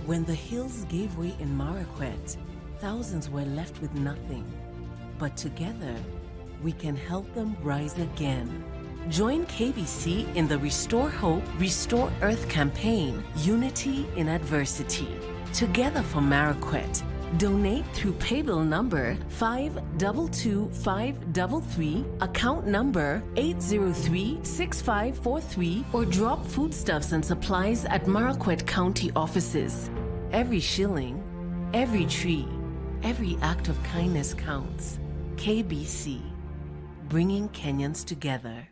When the hills gave way in Marakwet, thousands were left with nothing. But together, we can help them rise again. Join KBC in the Restore Hope, Restore Earth campaign, Unity in Adversity. Together for Marakwet. Donate through paybill number 522533, account number 8036543, or drop foodstuffs and supplies at Marakwet County offices. Every shilling, every tree, every act of kindness counts. KBC, bringing Kenyans together.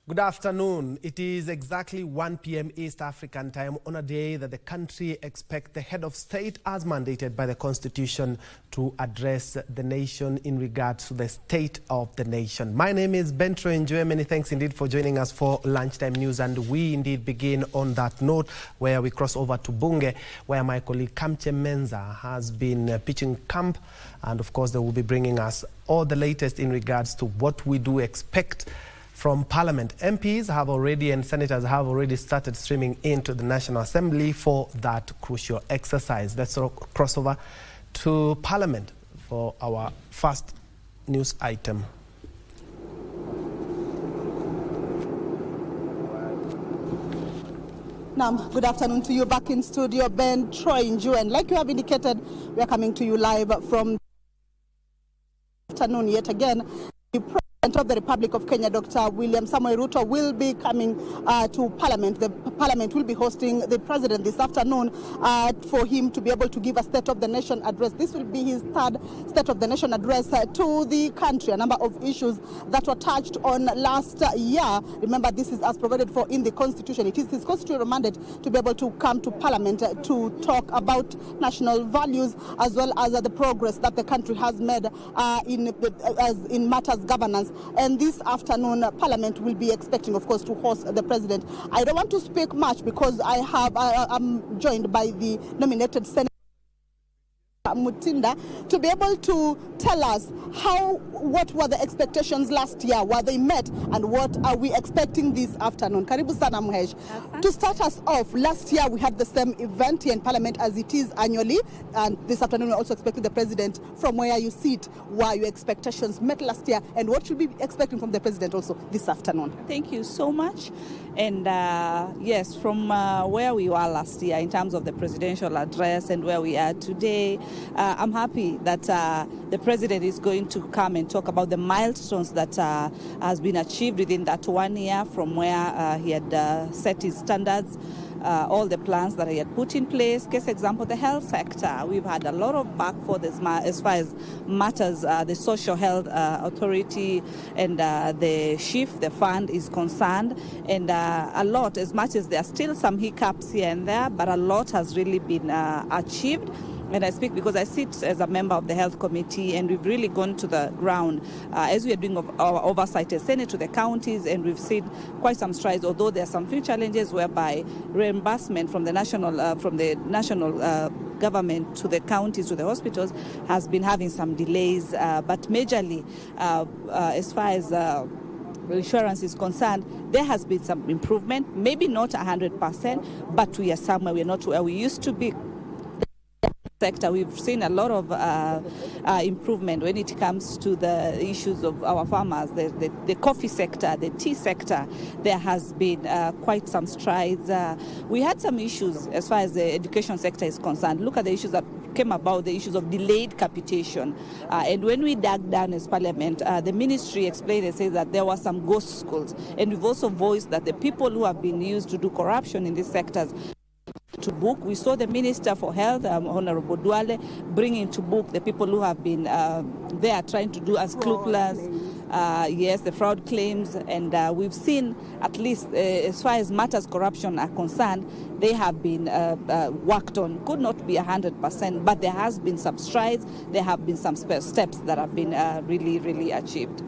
Good afternoon. It is exactly 1 p.m. East African time on a day that the country expects the head of state, as mandated by the Constitution, to address the nation in regards to the state of the nation. My name is Njue. Many thanks indeed for joining us for Lunchtime News, and we indeed begin on that note where we cross over to Bunge, where my colleague Kamche Menza has been pitching camp, and of course they will be bringing us all the latest in regards to what we do expect from Parliament. MPs have already and senators have already started streaming into the National Assembly for that crucial exercise. Let's cross over to Parliament for our first news item. Good afternoon to you back in studio, Ben, Troy, Njue, and like you have indicated, we are coming to you live from afternoon yet again. The President of the Republic of Kenya, Dr. William Samoei Ruto, will be coming to Parliament. The Parliament will be hosting the President this afternoon for him to be able to give a State of the Nation address. This will be his third State of the Nation address to the country. A number of issues that were touched on last year. Remember, this is as provided for in the Constitution. It is his constitutional mandate to be able to come to Parliament to talk about national values as well as the progress that the country has made in matters governance. And this afternoon, Parliament will be expecting, of course, to host the President. I don't want to speak much because I'm joined by the nominated Senator Mutinda to be able to tell us what were the expectations last year, were they met, and what are we expecting this afternoon. Karibu sana Mhesh. To start us off, last year we had the same event here in Parliament as it is annually, and this afternoon we're also expecting the President. From where you sit, were your expectations met last year, and what should we be expecting from the President also this afternoon? Thank you so much. And yes, from where we were last year in terms of the presidential address and where we are today, I'm happy that the President is going to come and talk about the milestones that has been achieved within that 1 year from where he had set his standards, all the plans that he had put in place. Case example, the health sector. We've had a lot of back for this as far as matters, the Social Health Authority and the SHIF, the fund, is concerned. And a lot, as much as there are still some hiccups here and there, but a lot has really been achieved. And I speak because I sit as a member of the Health Committee, and we've really gone to the ground as we are doing our oversight as Senate to the counties, and we've seen quite some strides, although there are some few challenges whereby reimbursement from the national government to the counties, to the hospitals, has been having some delays, but majorly as far as insurance is concerned, there has been some improvement, maybe not 100%, but we are somewhere. We are not where we used to be. Sector, we've seen a lot of improvement when it comes to the issues of our farmers, the coffee sector, the tea sector. There has been quite some strides. We had some issues as far as the education sector is concerned. Look at the issues that came about, the issues of delayed capitation. And when we dug down as Parliament, the ministry explained and said that there were some ghost schools. And we've also voiced that the people who have been used to do corruption in these sectors to book. We saw the Minister for Health, Honorable Duale, bringing to book the people who have been there trying to do unscrupulous, the fraud claims. And we've seen, at least as far as matters corruption are concerned, they have been worked on. Could not be 100%, but there has been some strides. There have been some steps that have been really, really achieved.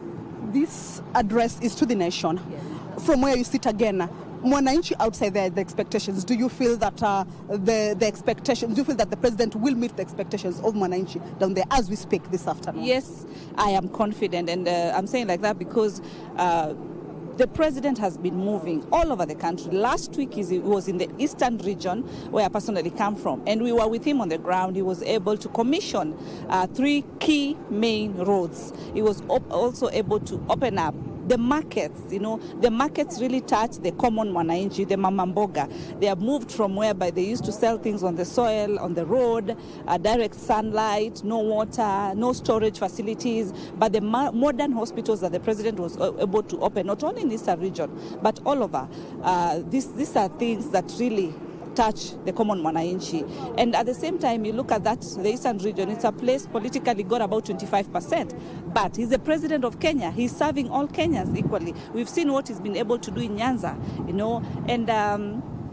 This address is to the nation. Yes. From where you sit again, Mwananchi outside there, the expectations, do you feel that the expectations, do you feel that the president will meet the expectations of Mwananchi down there as we speak this afternoon? Yes, I am confident, and I'm saying like that because the president has been moving all over the country. Last week he was in the eastern region where I personally come from, and we were with him on the ground. He was able to commission 3 key main roads. He was also able to open up the markets. The markets really touch the common Mwananchi, the Mama Mboga. They have moved from whereby they used to sell things on the soil, on the road, direct sunlight, no water, no storage facilities. But the modern hospitals that the president was able to open, not only in this region, but all over, these are things that really touch the common Mwananchi. And at the same time, you look at that, the eastern region, it's a place politically got about 25%. But he's the president of Kenya. He's serving all Kenyans equally. We've seen what he's been able to do in Nyanza, and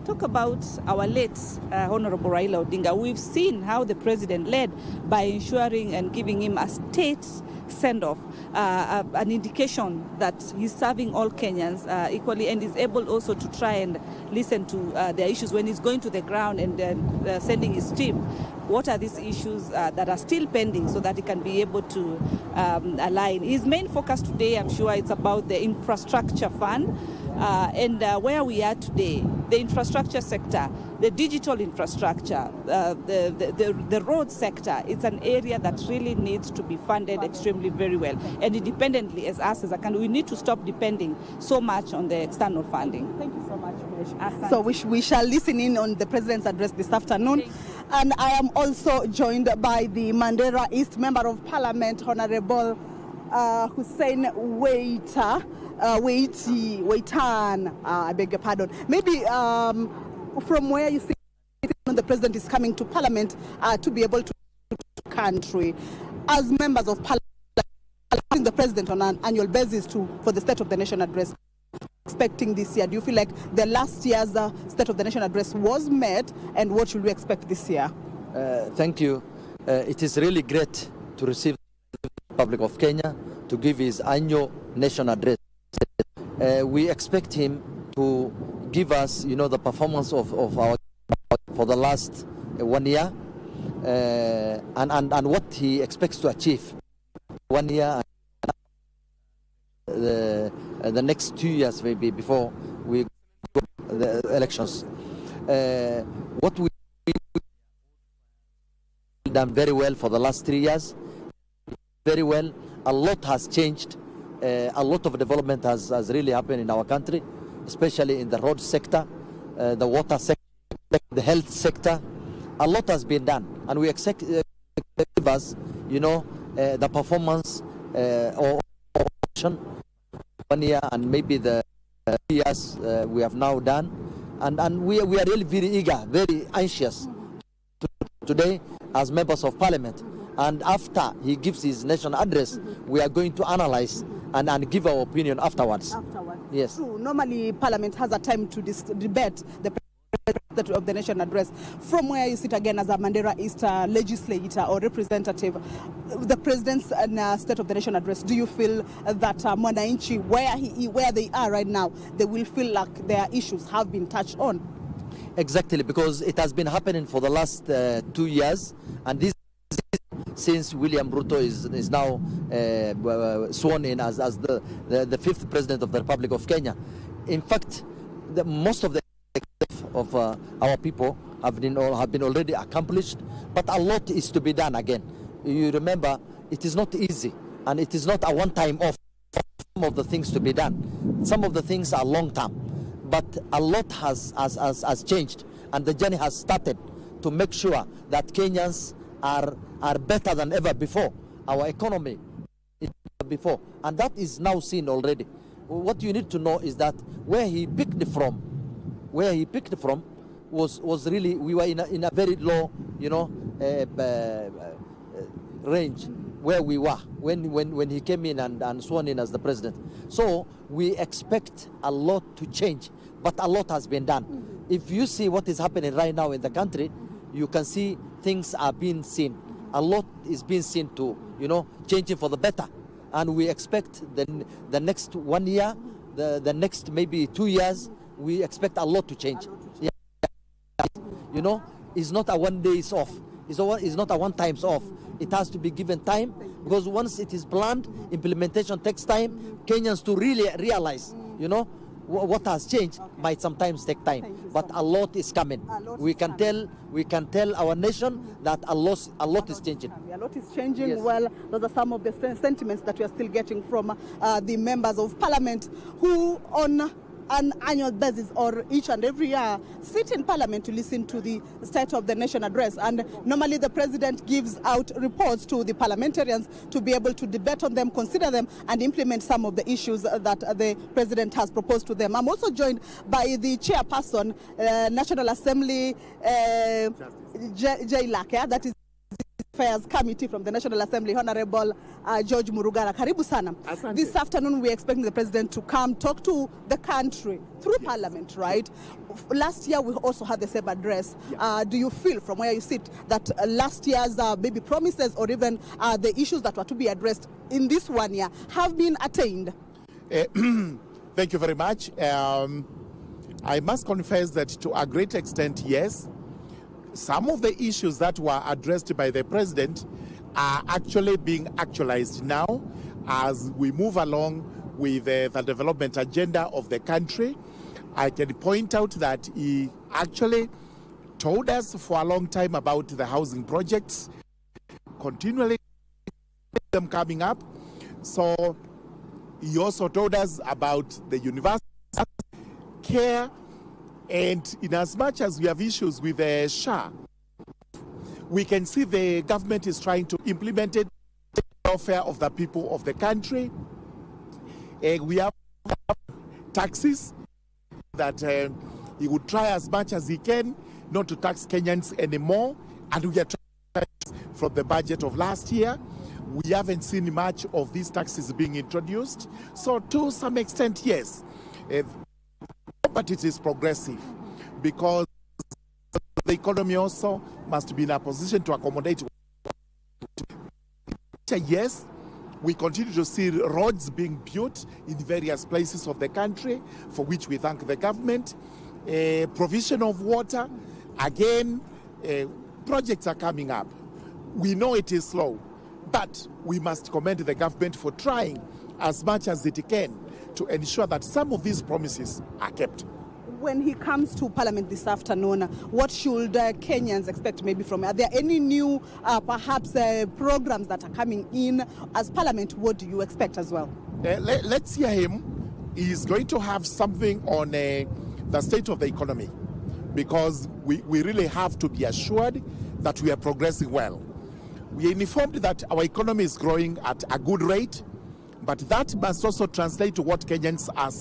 talk about our late Honorable Raila Odinga. We've seen how the president led by ensuring and giving him a state send-off, an indication that he's serving all Kenyans equally, and is able also to try and listen to their issues when he's going to the ground and sending his team. What are these issues that are still pending so that he can be able to align? His main focus today, I'm sure, it's about the infrastructure fund and where we are today, the infrastructure sector, the digital infrastructure, the road sector. It's an area that really needs to be funded extremely very well. And independently, as us as a country, we need to stop depending so much on the external funding. Thank you so much, Mesh. So we shall listen in on the President's address this afternoon. And I am also joined by the Mandera East Member of Parliament, Honorable Hussein Waitan, I beg your pardon. Maybe from where you see the President is coming to Parliament to be able to country, as members of Parliament, the President on an annual basis for the State of the Nation address, expecting this year? Do you feel like the last year's State of the Nation address was met, and what should we expect this year? Thank you. It is really great to receive the Republic of Kenya to give his annual nation address. We expect him to give us, the performance of our for the last 1 year, and what he expects to achieve 1 year, the next 2 years maybe before we go the elections. What we done very well for the last 3 years, very well. A lot has changed. A lot of development has really happened in our country, especially in the road sector, the water sector, the health sector. A lot has been done, and we expect give us, the performance or 1 year and maybe the 3 years we have now done, and we are really very eager, very anxious today as members of Parliament. And after he gives his national address, we are going to analyze and give our opinion afterwards. Yes. True. Normally, Parliament has a time to debate the of the nation address. From where you sit again as a Mandera East legislator or representative, the President's State of the Nation address, do you feel that Mwananchi, where they are right now, they will feel like their issues have been touched on? Exactly, because it has been happening for the last 2 years, and this since William Ruto is now sworn in as the fifth president of the Republic of Kenya. In fact, most of the of our people have been already accomplished, but a lot is to be done again. You remember, it is not easy, and it is not a one-time off. Some of the things to be done, some of the things are long-term, but a lot has changed, and the journey has started to make sure that Kenyans are better than ever before. Our economy is better before, and that is now seen already. What you need to know is that where he picked from was really, we were in a very low, range where we were when he came in and sworn in as the president. So we expect a lot to change, but a lot has been done. If you see what is happening right now in the country, you can see things are being seen. A lot is being seen to, changing for the better. And we expect the next 1 year, the next maybe 2 years, we expect a lot to change. Yeah. It's not a 1 day off. It's not a one times off. It has to be given time, because once it is planned, implementation takes time. Kenyans to really realize, what has changed might sometimes take time, but a lot is coming. We can tell our nation that a lot is changing. A lot is changing. Yes. Well, those are some of the sentiments that we are still getting from the members of parliament who, on an annual basis or each and every year, sit in parliament to listen to the State of the Nation address. And normally the president gives out reports to the parliamentarians to be able to debate on them, consider them, and implement some of the issues that the president has proposed to them. I'm also joined by the chairperson, National Assembly, Jailake, that is Affairs Committee from the National Assembly, Honorable George Murugara. Karibu sana. Asante. This afternoon we're expecting the president to come talk to the country through parliament, right? Last year we also had the same address. Do you feel from where you sit that last year's maybe promises or even the issues that were to be addressed in this 1 year have been attained? Thank you very much. I must confess that to a great extent, yes. Some of the issues that were addressed by the president are actually being actualized now as we move along with the development agenda of the country. I can point out that he actually told us for a long time about the housing projects, continually them coming up. So he also told us about the university care. And in as much as we have issues with the SHA, we can see the government is trying to implement it, the welfare of the people of the country. We have taxes that he would try as much as he can not to tax Kenyans anymore. And we are trying from the budget of last year. We haven't seen much of these taxes being introduced. So to some extent, yes. But it is progressive, because the economy also must be in a position to accommodate. Yes, we continue to see roads being built in various places of the country, for which we thank the government. Provision of water, again, projects are coming up. We know it is slow, but we must commend the government for trying as much as it can to ensure that some of these promises are kept. When he comes to parliament this afternoon, what should Kenyans expect maybe from him? Are there any new, perhaps, programs that are coming in as parliament? What do you expect as well? Let's hear him. He's going to have something on the state of the economy, because we really have to be assured that we are progressing well. We are informed that our economy is growing at a good rate, but that must also translate to what Kenyans are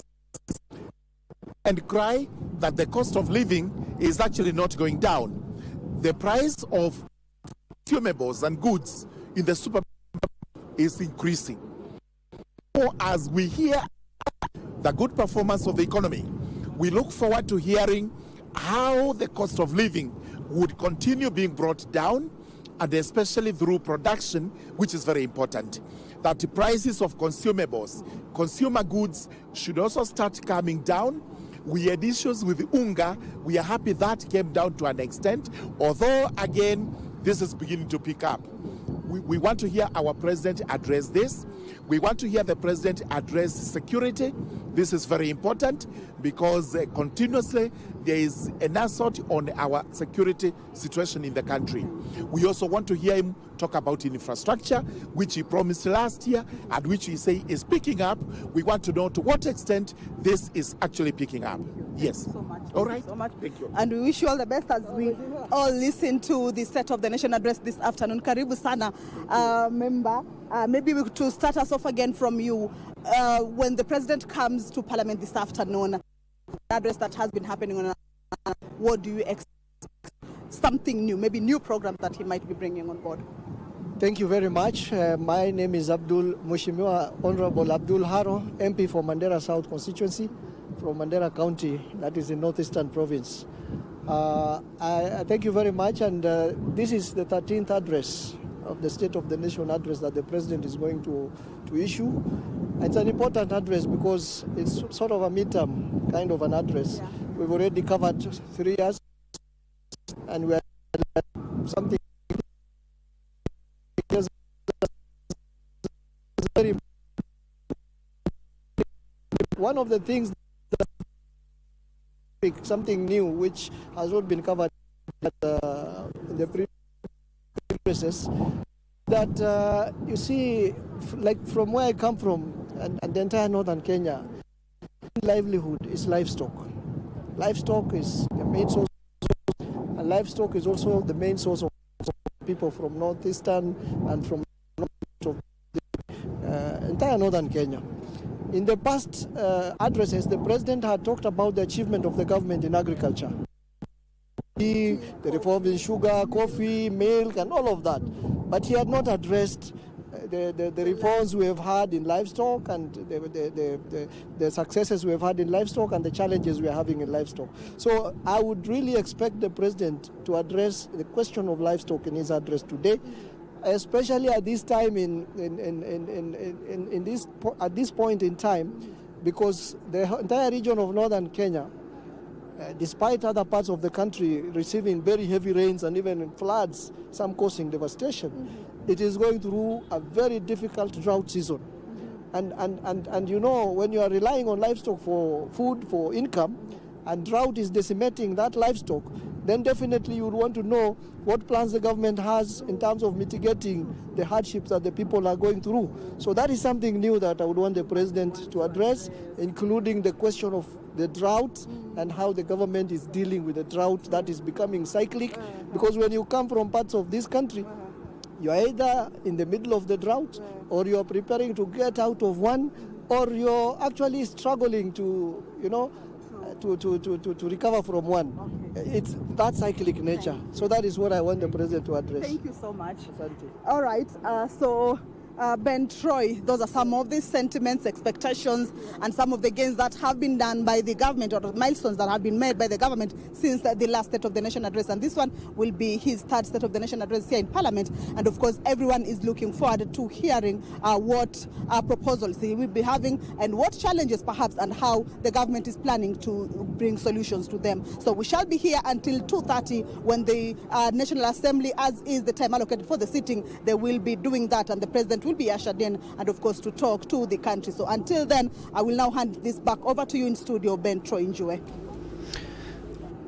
and cry that the cost of living is actually not going down. The price of consumables and goods in the supermarket is increasing. So as we hear the good performance of the economy, we look forward to hearing how the cost of living would continue being brought down, and especially through production, which is very important. That the prices of consumables, consumer goods, should also start coming down. We had issues with unga. We are happy that came down to an extent, although again, this is beginning to pick up. we want to hear our president address this. We want to hear the president address security. This is very important because continuously there is an assault on our security situation in the country. We also want to hear him talk about infrastructure, which he promised last year and which he say is picking up. We want to know to what extent this is actually picking up. Yes. Thank you so much. All right. So much. Thank you. And we wish you all the best as we all listen to the State of the Nation address this afternoon. Karibu sana, member. Maybe to start us off again from you. When the president comes to Parliament this afternoon, the address that has been happening on, what do you expect? Something new, maybe new programs that he might be bringing on board. Thank you very much. My name is Mheshimiwa Honorable Abdul Haro, MP for Mandera South constituency from Mandera County, that is in Northeastern Province. I thank you very much, and this is the 13th address of the State of the Nation address that the President is going to issue. It's an important address because it's sort of a midterm kind of an address. Yeah. We've already covered 3 years, and we are something very one of the things that something new which has not been covered in the previous that you see, like from where I come from and the entire northern Kenya, livelihood is livestock. Livestock is the main source, and livestock is also the main source of people from northeastern and from the entire northern Kenya. In the past addresses, the president had talked about the achievement of the government in agriculture. The reform in sugar, coffee, milk, and all of that. But he had not addressed the reforms we have had in livestock and the successes we have had in livestock and the challenges we are having in livestock. So I would really expect the president to address the question of livestock in his address today, especially at this time at this point in time, because the entire region of northern Kenya, despite other parts of the country receiving very heavy rains and even floods, some causing devastation, it is going through a very difficult drought season. And you know, when you are relying on livestock for food, for income, and drought is decimating that livestock, then definitely you would want to know what plans the government has in terms of mitigating the hardships that the people are going through. So that is something new that I would want the president to address, including the question of the drought and how the government is dealing with the drought that is becoming cyclic. Because when you come from parts of this country, you are either in the middle of the drought, or you are preparing to get out of one, or you're actually struggling to, you know, to recover from one. It's that cyclic nature. So that is what I want the president to address. Thank you so much. All right. Ben Troy, those are some of the sentiments, expectations, and some of the gains that have been done by the government, or the milestones that have been made by the government since the last State of the Nation address. And this one will be his third State of the Nation address here in Parliament. And of course, everyone is looking forward to hearing what proposals he will be having and what challenges perhaps, and how the government is planning to bring solutions to them. So we shall be here until 2:30 when the National Assembly, as is the time allocated for the sitting, they will be doing that, and the president will be ushered in, and of course to talk to the country. So until then, I will now hand this back over to you in studio, Ben Troy Njue.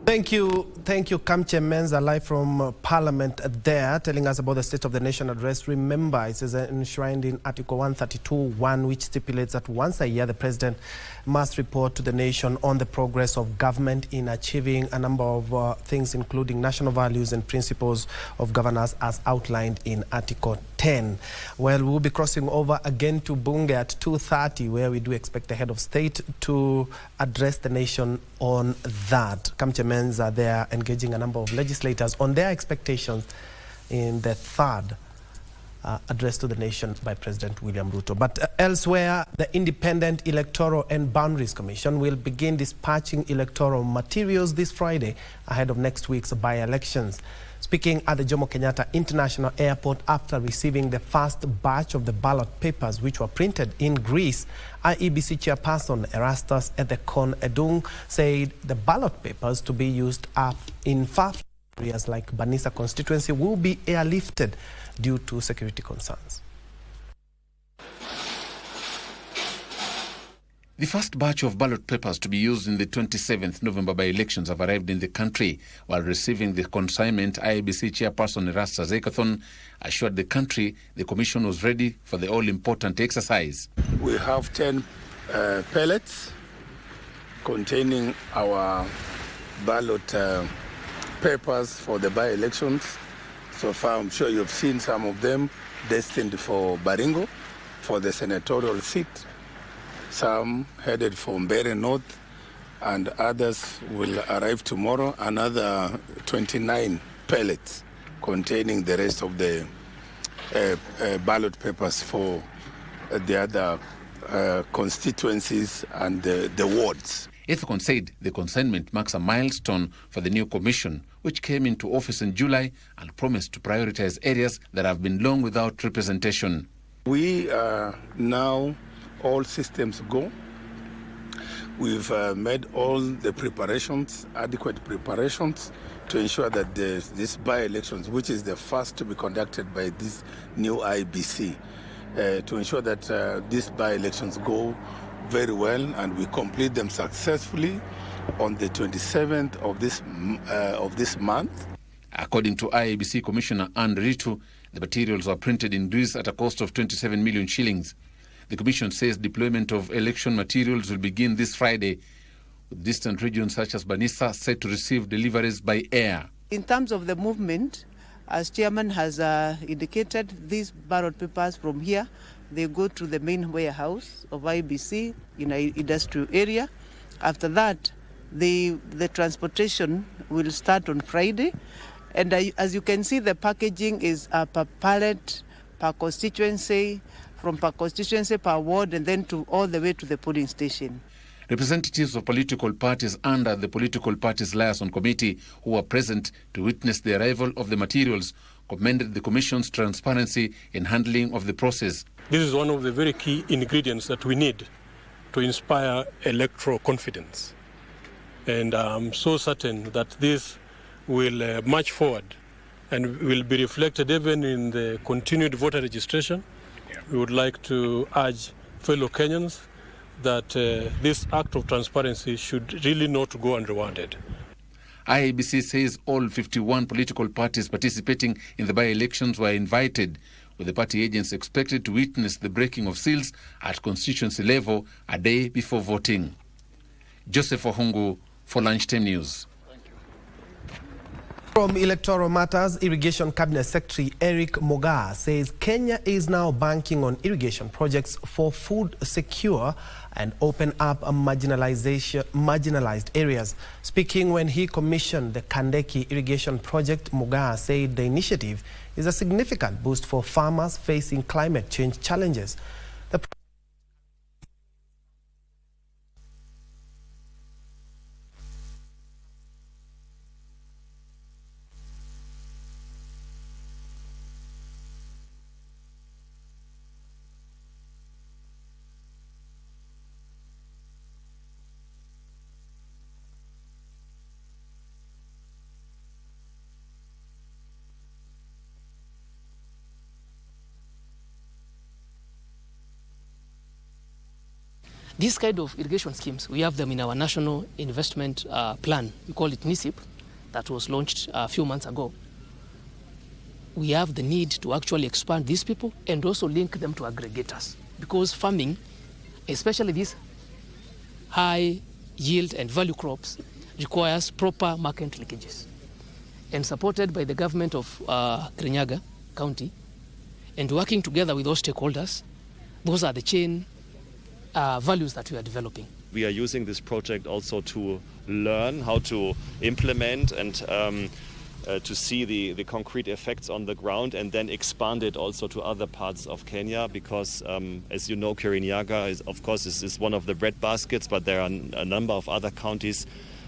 Thank you, Kamche Menza, live from Parliament there, telling us about the State of the Nation address. Remember, it is enshrined in Article 132(1), which stipulates that once a year the President must report to the nation on the progress of government in achieving a number of things, including national values and principles of governance as outlined in Article 10. Well, we'll be crossing over again to Bunge at 2:30, where we do expect the head of state to address the nation on that. Kamche Menza there engaging a number of legislators on their expectations in the third address to the nation by President William Ruto. But elsewhere, the Independent Electoral and Boundaries Commission will begin dispatching electoral materials this Friday ahead of next week's by-elections. Speaking at the Jomo Kenyatta International Airport after receiving the first batch of the ballot papers, which were printed in Greece, IEBC chairperson Erastus Ethekon Edung said the ballot papers to be used up in far areas like Banisa constituency will be airlifted due to security concerns. The first batch of ballot papers to be used in the 27th November by-elections have arrived in the country. While receiving the consignment, IEBC chairperson Erastus Zekathon assured the country the commission was ready for the all-important exercise. We have 10 pellets containing our ballot papers for the by-elections. So far, I'm sure you've seen some of them destined for Baringo, for the senatorial seat. Some headed for Mbere North, and others will arrive tomorrow. Another 29 pellets containing the rest of the ballot papers for the other constituencies and the wards. Ethicon said the consignment marks a milestone for the new commission, which came into office in July and promised to prioritize areas that have been long without representation. We are now all systems go. We've made all the preparations, adequate preparations, to ensure that this by-elections, which is the first to be conducted by this new IEBC, to ensure that these by-elections go very well and we complete them successfully on the 27th of this month. According to IEBC Commissioner Anne Ritu, the materials were printed in Greece at a cost of 27 million shillings. The Commission says deployment of election materials will begin this Friday, with distant regions such as Banisa set to receive deliveries by air. In terms of the movement, as Chairman has indicated, these ballot papers from here, they go to the main warehouse of IEBC in an industrial area. After that, the transportation will start on Friday. And as you can see, the packaging is per pallet, per constituency, from per constituency, per ward, and then to all the way to the polling station. Representatives of political parties under the Political Parties Liaison Committee, who were present to witness the arrival of the materials, commended the Commission's transparency in handling of the process. This is one of the very key ingredients that we need to inspire electoral confidence. And I'm so certain that this will march forward and will be reflected even in the continued voter registration. We would like to urge fellow Kenyans that this act of transparency should really not go unrewarded. IEBC says all 51 political parties participating in the by-elections were invited, with the party agents expected to witness the breaking of seals at constituency level a day before voting. Joseph Ohungu for Lunchtime News. From electoral matters, Irrigation Cabinet Secretary Eric Mogaa says Kenya is now banking on irrigation projects for food secure and open up marginalized areas. Speaking when he commissioned the Kandeki irrigation project, Mogaa said the initiative is a significant boost for farmers facing climate change challenges. These kind of irrigation schemes, we have them in our National Investment Plan. We call it NISIP, that was launched a few months ago. We have the need to actually expand these people and also link them to aggregators, because farming, especially these high yield and value crops, requires proper market linkages. And supported by the government of Kirinyaga County, and working together with those stakeholders, those are the chain values that we are developing. We are using this project also to learn how to implement and to see the concrete effects on the ground, and then expand it also to other parts of Kenya, because as you know, Kirinyaga is one of the bread baskets, but there are a number of other counties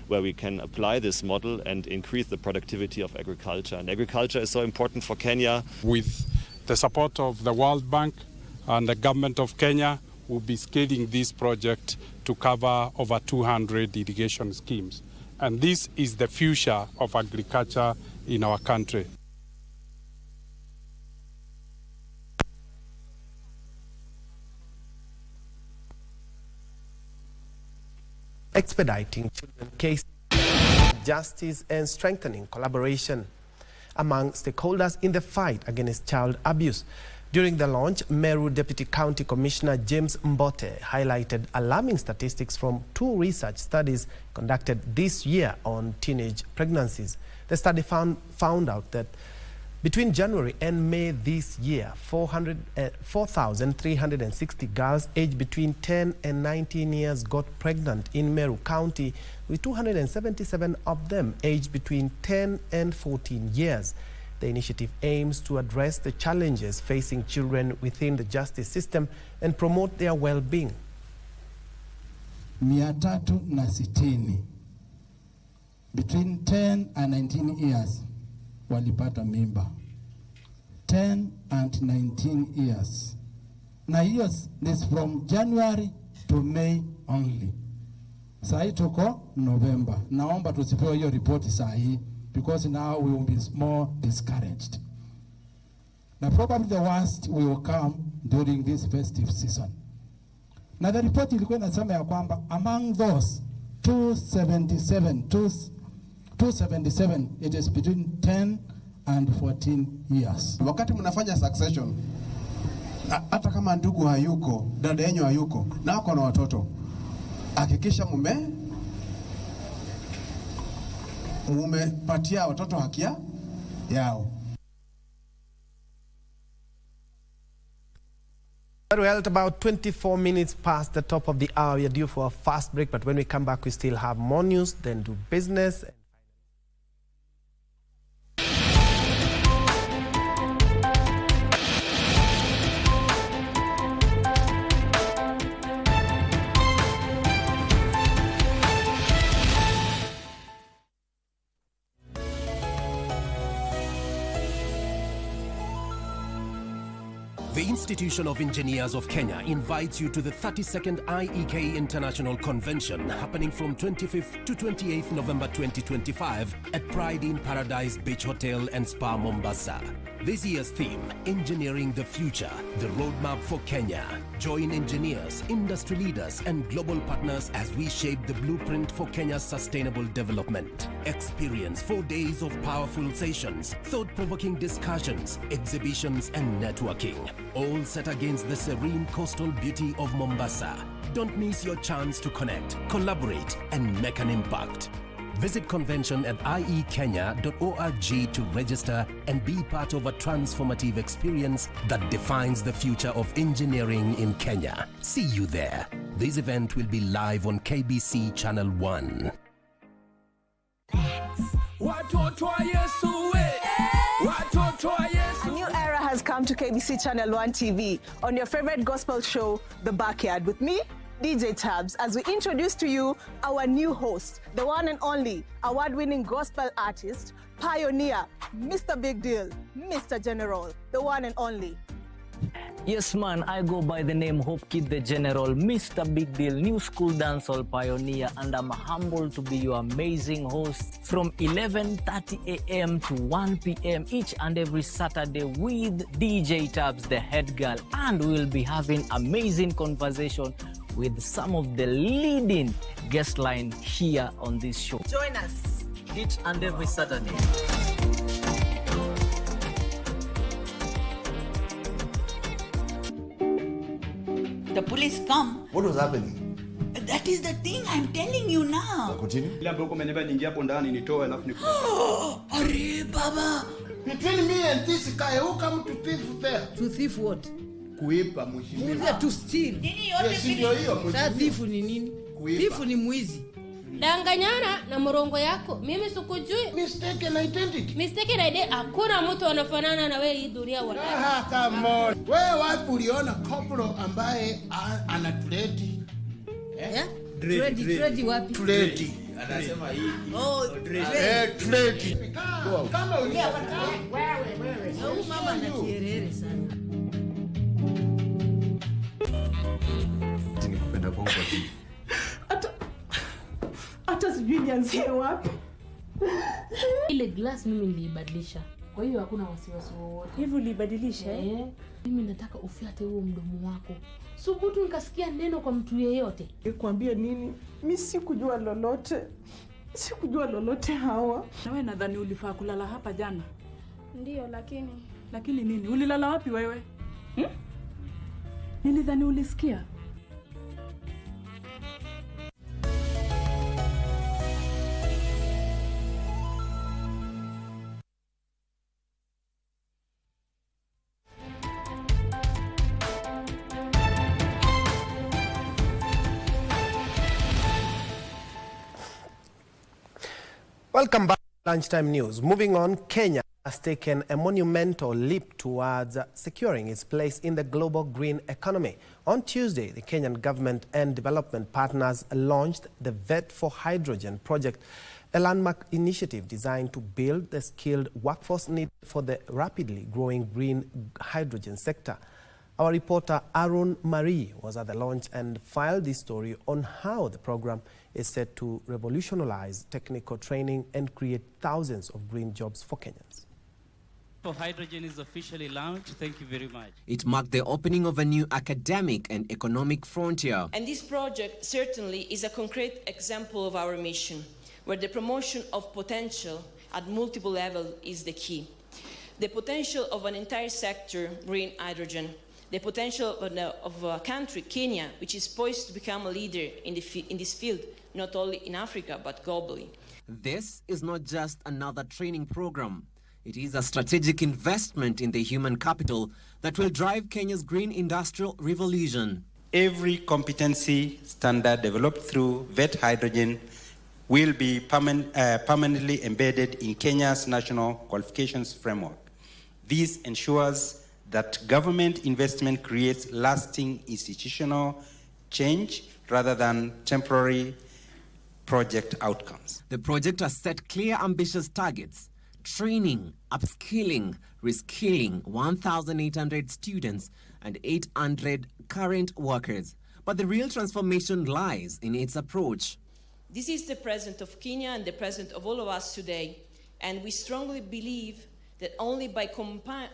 where we can apply this model and increase the productivity of agriculture. And agriculture is so important for Kenya. With the support of the World Bank and the government of Kenya, we'll be scaling this project to cover over 200 irrigation schemes. and this is the future of agriculture in our country. Expediting children cases, justice and strengthening collaboration among stakeholders in the fight against child abuse. During the launch, Meru Deputy County Commissioner James Mbote highlighted alarming statistics from 2 research studies conducted this year on teenage pregnancies. The study found out that between January and May this year, 4,360 girls aged between 10 and 19 years got pregnant in Meru County, with 277 of them aged between 10 and 14 years. The initiative aims to address the challenges facing children within the justice system and promote their well-being. 360 between 10 and 19 years walipata mimba. 10 and 19 years. Na hiyo is from January to May only. Sahi tuko November. Naomba tusipewe hiyo ripoti sahi, because now we will be more discouraged. Now probably the worst will come during this festive season. Now the report ilikuwa inasema ya kwamba among those 277, it is between 10 and 14 years. Wakati mnafanya succession, hata kama ndugu hayuko, dada yenu hayuko, na wako na watoto, hakikisha mumepatia watoto haki yao. Well, at about 24 minutes past the top of the hour, we are due for a fast break, but when we come back, we still have more news, then do business. The Institution of Engineers of Kenya invites you to the 32nd IEK International Convention happening from 25th to 28th November 2025 at Pride in Paradise Beach Hotel and Spa Mombasa. This year's theme, Engineering the Future, the Roadmap for Kenya. Join engineers, industry leaders and global partners as we shape the blueprint for Kenya's sustainable development. Experience 4 days of powerful sessions, thought-provoking discussions, exhibitions and networking, all set against the serene coastal beauty of Mombasa. Don't miss your chance to connect, collaborate and make an impact. Visit convention at iekenya.org to register and be part of a transformative experience that defines the future of engineering in Kenya. See you there. This event will be live on KBC Channel 1. A new era has come to KBC Channel 1 TV on your favorite gospel show, The Backyard, with me, DJ Tabs, as we introduce to you our new host, the one and only award-winning gospel artist, pioneer, Mr. Big Deal, Mr. General, the one and only. Yes, man, I go by the name Hope Kid the General, Mr. Big Deal, new school dancehall pioneer, and I'm humbled to be your amazing host from 11:30 a.m. to 1 p.m. each and every Saturday with DJ Tabs, the head girl, and we'll be having amazing conversation with some of the leading guest line here on this show. Join us each and every Saturday. The police come. What was happening? That is the thing I'm telling you now. Continue. Arre, Baba. Between me and this guy, who come to thief there? To thief what? Kuiba mheshimiwa. To steal. Yes, ndio hiyo mheshimiwa. Thief ni nini? Thief ni mwizi. Danganyana na morongo yako. Mimi sikujui. Mistaken identity. Mistaken identity. Hakuna mtu anafanana na wewe hii dunia wala. Come on. Wewe wapi uliona koplo ambaye anatuleti? Trade wapi? Trade. Anasema hii. Oh, trade. Kama wewe. Huyu mama ana kierere sana. Nikupenda kwa hata sijui nianzie wapi. Ile glass mimi niliibadilisha. Kwa hiyo hakuna wasiwasi wowote. Hivi ulibadilisha? Mimi nataka ufiate huo mdomo wako. Subutu nikasikia neno kwa mtu yeyote. Nikwambie nini? Mimi sikujua lolote. Sikujua lolote Hawa. Na wewe nadhani ulifaa kulala hapa jana. Ndio, lakini nini? Ulilala wapi wewe? Nilidhani ulisikia. Welcome back to Lunchtime News. Moving on, Kenya has taken a monumental leap towards securing its place in the global green economy. On Tuesday, the Kenyan government and development partners launched the Vet for Hydrogen project, a landmark initiative designed to build the skilled workforce needed for the rapidly growing green hydrogen sector. Our reporter Arun Marie was at the launch and filed this story on how the program is set to revolutionize technical training and create thousands of green jobs for Kenyans. For hydrogen is officially launched. Thank you very much. It marked the opening of a new academic and economic frontier. And this project certainly is a concrete example of our mission, where the promotion of potential at multiple levels is the key. The potential of an entire sector, green hydrogen, the potential of a country, Kenya, which is poised to become a leader in this field, not only in Africa, but globally. This is not just another training program. It is a strategic investment in the human capital that will drive Kenya's green industrial revolution. Every competency standard developed through Vet Hydrogen will be permanently embedded in Kenya's national qualifications framework. This ensures that government investment creates lasting institutional change rather than temporary project outcomes. The project has set clear, ambitious targets: training, upskilling, reskilling 1,800 students and 800 current workers. But the real transformation lies in its approach. This is the present of Kenya and the present of all of us today, and we strongly believe that only by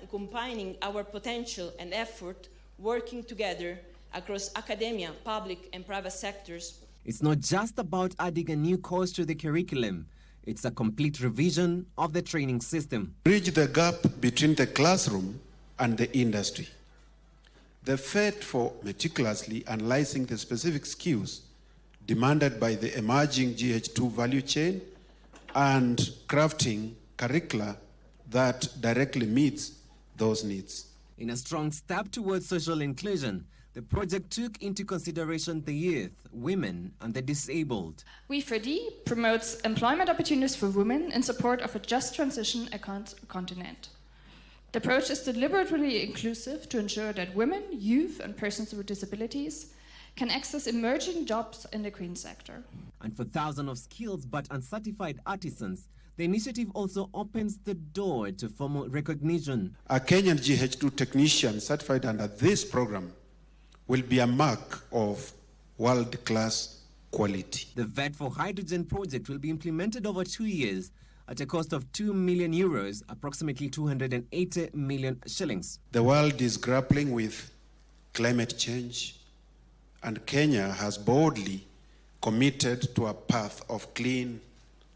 combining our potential and effort, working together across academia, public and private sectors. It's not just about adding a new course to the curriculum. It's a complete revision of the training system. Bridge the gap between the classroom and the industry. The FET for meticulously analyzing the specific skills demanded by the emerging GH2 value chain and crafting curricula that directly meets those needs. In a strong step towards social inclusion, the project took into consideration the youth, women, and the disabled. We4D promotes employment opportunities for women in support of a just transition across the continent. The approach is deliberately inclusive to ensure that women, youth, and persons with disabilities can access emerging jobs in the green sector. And for thousands of skilled but uncertified artisans, the initiative also opens the door to formal recognition. A Kenyan GH2 technician certified under this program will be a mark of world-class quality. The Vet for Hydrogen project will be implemented over 2 years at a cost of 2 million euros, approximately 280 million shillings. The world is grappling with climate change, and Kenya has boldly committed to a path of clean,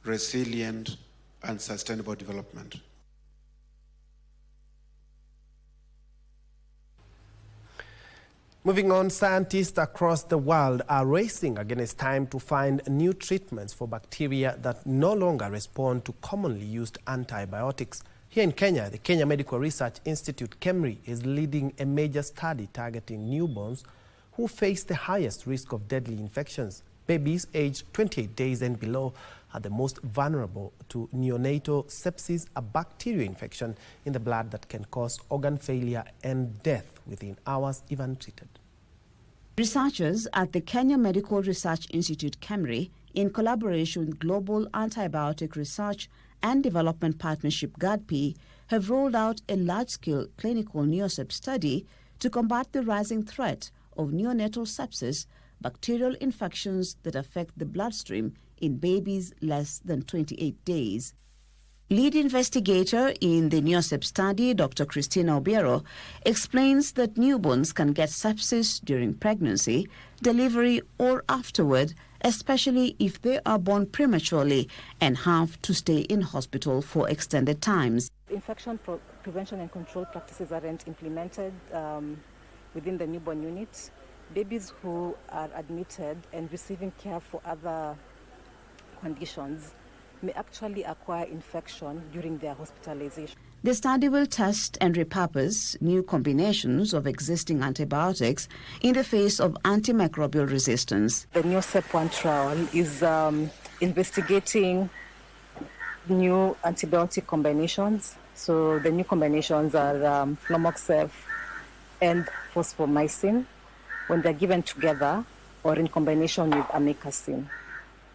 resilient, and sustainable development. Moving on, scientists across the world are racing against time to find new treatments for bacteria that no longer respond to commonly used antibiotics. Here in Kenya, the Kenya Medical Research Institute, KEMRI, is leading a major study targeting newborns who face the highest risk of deadly infections. Babies aged 28 days and below are the most vulnerable to neonatal sepsis, a bacterial infection in the blood that can cause organ failure and death within hours if untreated. Researchers at the Kenya Medical Research Institute, KEMRI, in collaboration with Global Antibiotic Research and Development Partnership, GADP, have rolled out a large-scale clinical neosep study to combat the rising threat of neonatal sepsis, bacterial infections that affect the bloodstream in babies less than 28 days. Lead investigator in the NEOSEP study, Dr. Christina Obiero, explains that newborns can get sepsis during pregnancy, delivery, or afterward, especially if they are born prematurely and have to stay in hospital for extended times. Infection prevention and control practices aren't implemented within the newborn unit. Babies who are admitted and receiving care for other conditions may actually acquire infection during their hospitalization. The study will test and repurpose new combinations of existing antibiotics in the face of antimicrobial resistance. The NEOSEP-1 trial is investigating new antibiotic combinations. So the new combinations are flumoxef and fosfomycin when they're given together or in combination with amikacin.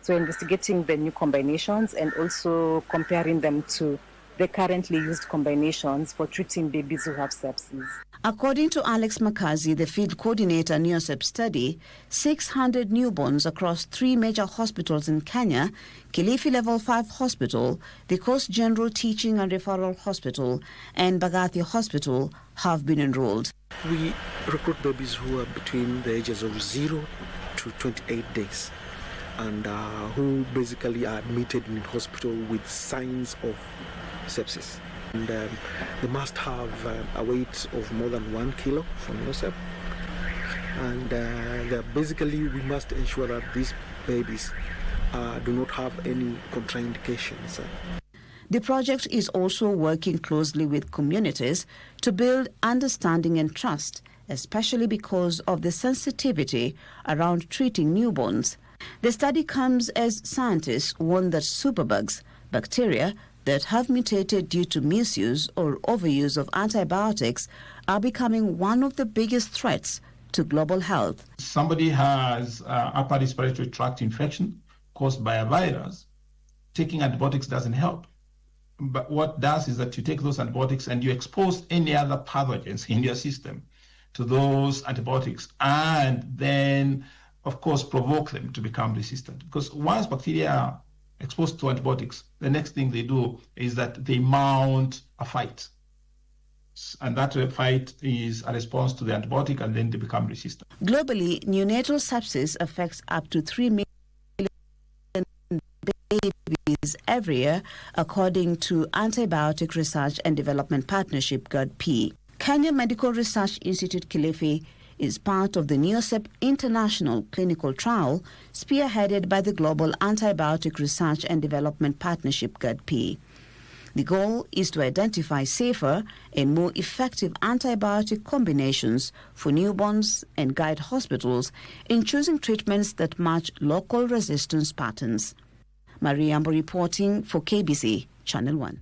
So investigating the new combinations and also comparing them to the currently used combinations for treating babies who have sepsis. According to Alex Makazi, the field coordinator NEOSEP study, 600 newborns across 3 major hospitals in Kenya, Kilifi Level 5 Hospital, the Coast General Teaching and Referral Hospital, and Bagathi Hospital have been enrolled. We recruit babies who are between the ages of 0 to 28 days. And who basically are admitted in hospital with signs of sepsis. And they must have a weight of more than 1 kilo from NEOSEP. And basically we must ensure that these babies do not have any contraindications. The project is also working closely with communities to build understanding and trust, especially because of the sensitivity around treating newborns. The study comes as scientists warn that superbugs, bacteria that have mutated due to misuse or overuse of antibiotics, are becoming one of the biggest threats to global health. Somebody has upper respiratory tract infection caused by a virus. Taking antibiotics doesn't help. But what does is that you take those antibiotics and you expose any other pathogens in your system to those antibiotics, and then of course, provoke them to become resistant. Because once bacteria are exposed to antibiotics, the next thing they do is that they mount a fight. And that fight is a response to the antibiotic, and then they become resistant. Globally, neonatal sepsis affects up to 3 million babies every year, according to Antibiotic Research and Development Partnership, GAD-P. Kenya Medical Research Institute Kilifi is part of the NEOSEP International Clinical Trial spearheaded by the Global Antibiotic Research and Development Partnership, GAD-P. The goal is to identify safer and more effective antibiotic combinations for newborns and guide hospitals in choosing treatments that match local resistance patterns. Mariambo reporting for KBC Channel 1.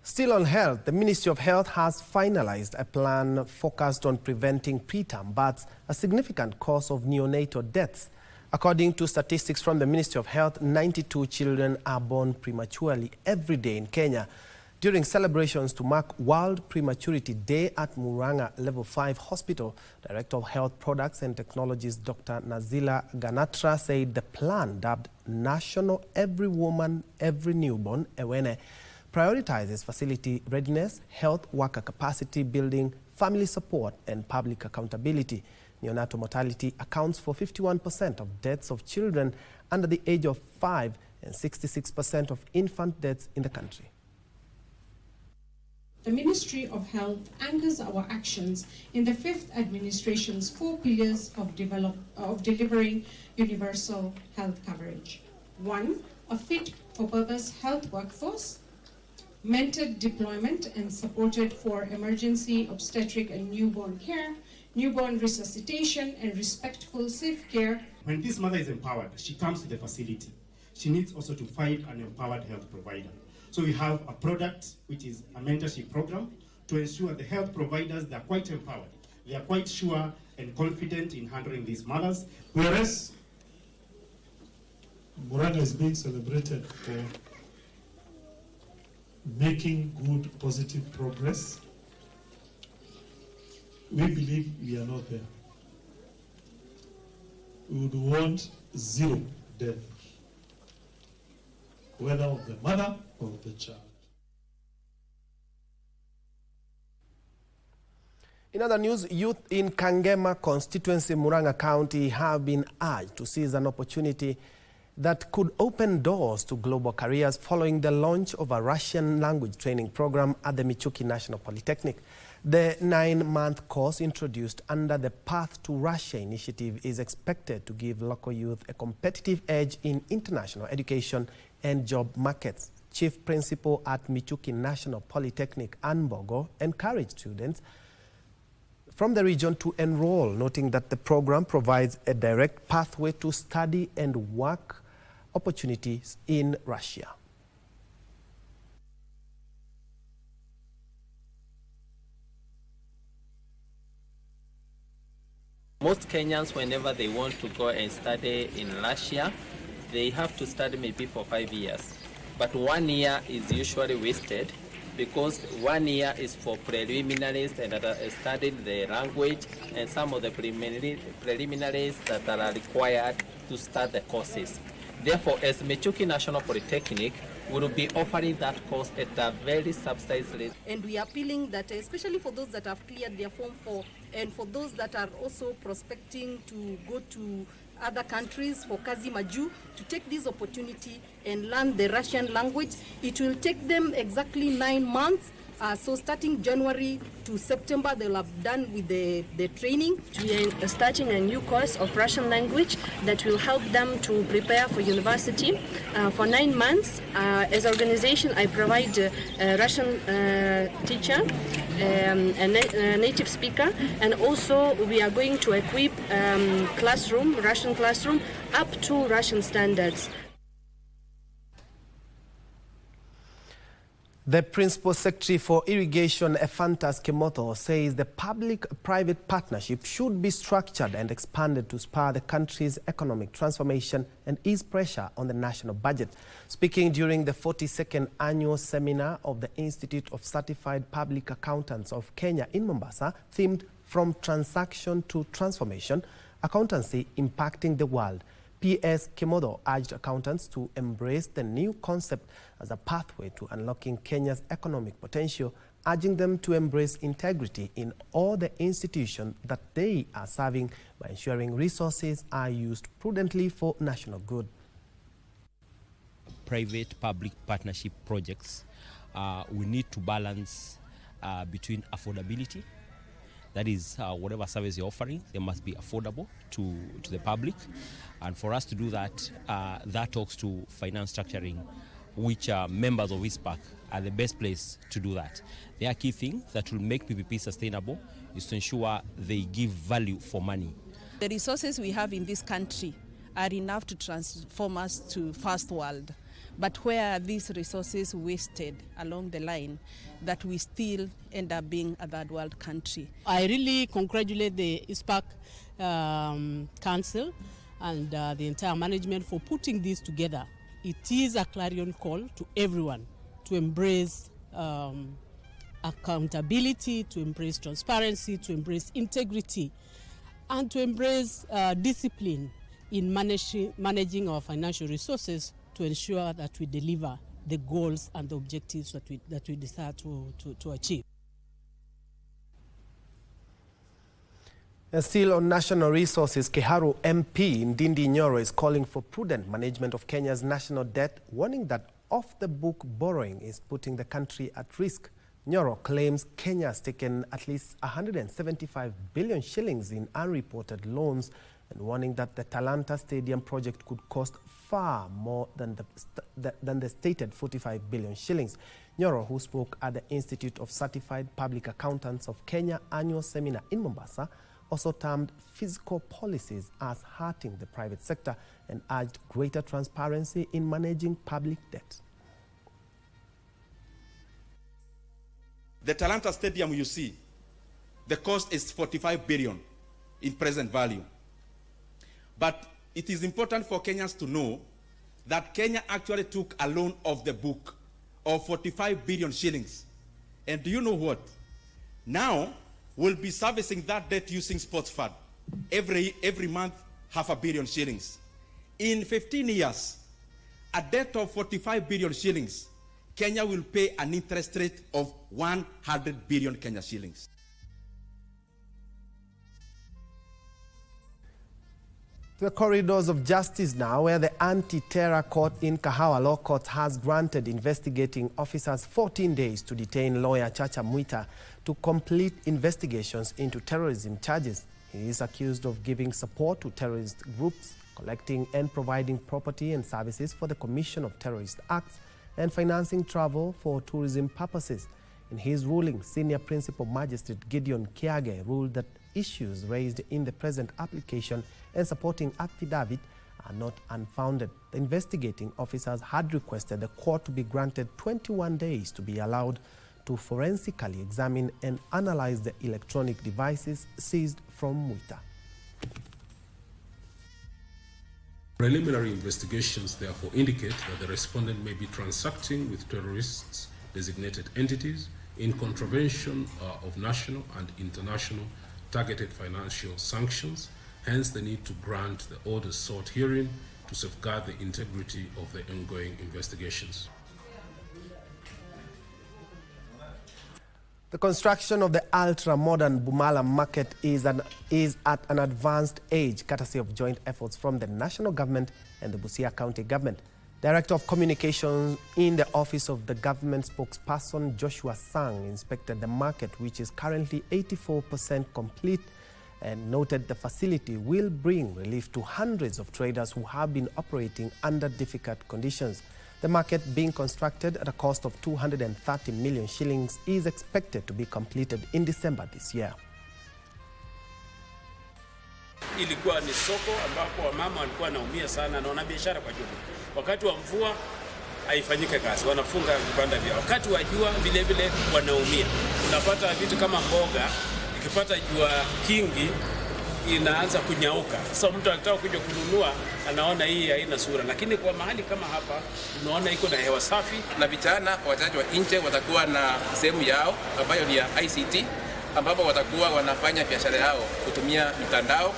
Still on health, the Ministry of Health has finalized a plan focused on preventing preterm births, a significant cause of neonatal deaths. According to statistics from the Ministry of Health, 92 children are born prematurely every day in Kenya. During celebrations to mark World Prematurity Day at Murang'a Level 5 Hospital, Director of Health Products and Technologies Dr. Nazila Ganatra said the plan, dubbed National Every Woman, Every Newborn, Ewene, prioritizes facility readiness, health worker capacity building, family support, and public accountability. Neonatal mortality accounts for 51% of deaths of children under the age of 5 and 66% of infant deaths in the country. The Ministry of Health anchors our actions in the 5th administration's 4 pillars of delivering universal health coverage. 1, a fit-for-purpose health workforce, mentored deployment and supported for emergency obstetric and newborn care, newborn resuscitation, and respectful, safe care. When this mother is empowered, she comes to the facility. She needs also to find an empowered health provider. So we have a product, which is a mentorship program, to ensure the health providers, they are quite empowered. They are quite sure and confident in handling these mothers. Whereas Murang'a is being celebrated for making good, positive progress, we believe we are not there. We would want 0 death, whether of the mother or the child. In other news, youth in Kangema constituency, Murang'a County, have been urged to seize an opportunity that could open doors to global careers following the launch of a Russian language training program at the Michuki National Polytechnic. The 9-month course introduced under the Path to Russia initiative is expected to give local youth a competitive edge in international education and job markets. Chief Principal at Michuki National Polytechnic, Ann Bogo, encouraged students from the region to enroll, noting that the program provides a direct pathway to study and work opportunities in Russia. Most Kenyans, whenever they want to go and study in Russia, they have to study maybe for 5 years. But 1 year is usually wasted because 1 year is for preliminaries and studying the language and some of the preliminaries that are required to start the courses. Therefore, as Michuki National Polytechnic, we will be offering that course at a very subsidized rate. And we are appealing that, especially for those that have cleared their Form 4 and for those that are also prospecting to go to other countries for Kazi Maju, to take this opportunity and learn the Russian language. It will take them exactly 9 months. So starting January to September, they'll have done with the training. We are starting a new course of Russian language that will help them to prepare for university. For 9 months, as an organization, I provide a Russian teacher, a native speaker, and also we are going to equip Russian classroom up to Russian standards. The Principal Secretary for Irrigation, Ephantas Kimoto, says the public-private partnership should be structured and expanded to spur the country's economic transformation and ease pressure on the national budget. Speaking during the 42nd annual seminar of the Institute of Certified Public Accountants of Kenya in Mombasa, themed From Transaction to Transformation, Accountancy Impacting the World, P.S. Kimodo urged accountants to embrace the new concept as a pathway to unlocking Kenya's economic potential, urging them to embrace integrity in all the institutions that they are serving by ensuring resources are used prudently for national good. Private-public partnership projects, we need to balance between affordability. That is, whatever service you're offering, they must be affordable to the public. And for us to do that, that talks to finance structuring, which members of ISPAC are the best place to do that. The key thing that will make PPP sustainable is to ensure they give value for money. The resources we have in this country are enough to transform us to first world. But where are these resources wasted along the line that we still end up being a third world country? I really congratulate the ISPAC Council and the entire management for putting this together. It is a clarion call to everyone to embrace accountability, to embrace transparency, to embrace integrity, and to embrace discipline in managing our financial resources to ensure that we deliver the goals and the objectives that we desire to achieve. Still on national resources, Kiharu MP Ndindi Nyoro is calling for prudent management of Kenya's national debt, warning that off-the-book borrowing is putting the country at risk. Nyoro claims Kenya has taken at least 175 billion shillings in unreported loans and warning that the Talanta Stadium project could cost far more than the stated 45 billion shillings. Nyoro, who spoke at the Institute of Certified Public Accountants of Kenya annual seminar in Mombasa, also termed fiscal policies as hurting the private sector and urged greater transparency in managing public debt. The Talanta Stadium, you see, the cost is 45 billion in present value. But it is important for Kenyans to know that Kenya actually took a loan of the book of 45 billion shillings. And do you know what? Now, we'll be servicing that debt using sports fund. Every month, 500 million shillings. In 15 years, a debt of 45 billion shillings, Kenya will pay an interest rate of 100 billion Kenya shillings. The corridors of justice now, where the anti-terror court in Kahawa Law Court has granted investigating officers 14 days to detain lawyer Chacha Mwita to complete investigations into terrorism charges. He is accused of giving support to terrorist groups, collecting and providing property and services for the commission of terrorist acts, and financing travel for tourism purposes. In his ruling, Senior Principal Magistrate Gideon Kiage ruled that issues raised in the present application and supporting affidavit are not unfounded. The investigating officers had requested the court to be granted 21 days to be allowed to forensically examine and analyze the electronic devices seized from Mwita. Preliminary investigations therefore indicate that the respondent may be transacting with terrorists, designated entities, in contravention of national and international targeted financial sanctions, hence the need to grant the orders sought herein to safeguard the integrity of the ongoing investigations. The construction of the ultra-modern Bumala market is at an advanced age, courtesy of joint efforts from the national government and the Busia County government. Director of Communications in the Office of the Government spokesperson Joshua Sang inspected the market, which is currently 84% complete, and noted the facility will bring relief to hundreds of traders who have been operating under difficult conditions. The market, being constructed at a cost of 230 million shillings, is expected to be completed in December this year. Ilikuwa ni soko ambapo wamama walikuwa wanaumia sana na wanabiashara kwa jumla. Wakati wa mvua haifanyike kazi, wanafunga vibanda vyao. Wakati wa jua vile vile wanaumia. Unapata vitu kama mboga, ikipata jua kingi inaanza kunyauka. Sasa mtu akitaka kuja kununua anaona hii haina sura, lakini kwa mahali kama hapa unaona iko na hewa safi. Na vijana wachache wa nje watakuwa na sehemu yao ambayo ni ya ICT, ambapo watakuwa wanafanya biashara yao kutumia mitandao.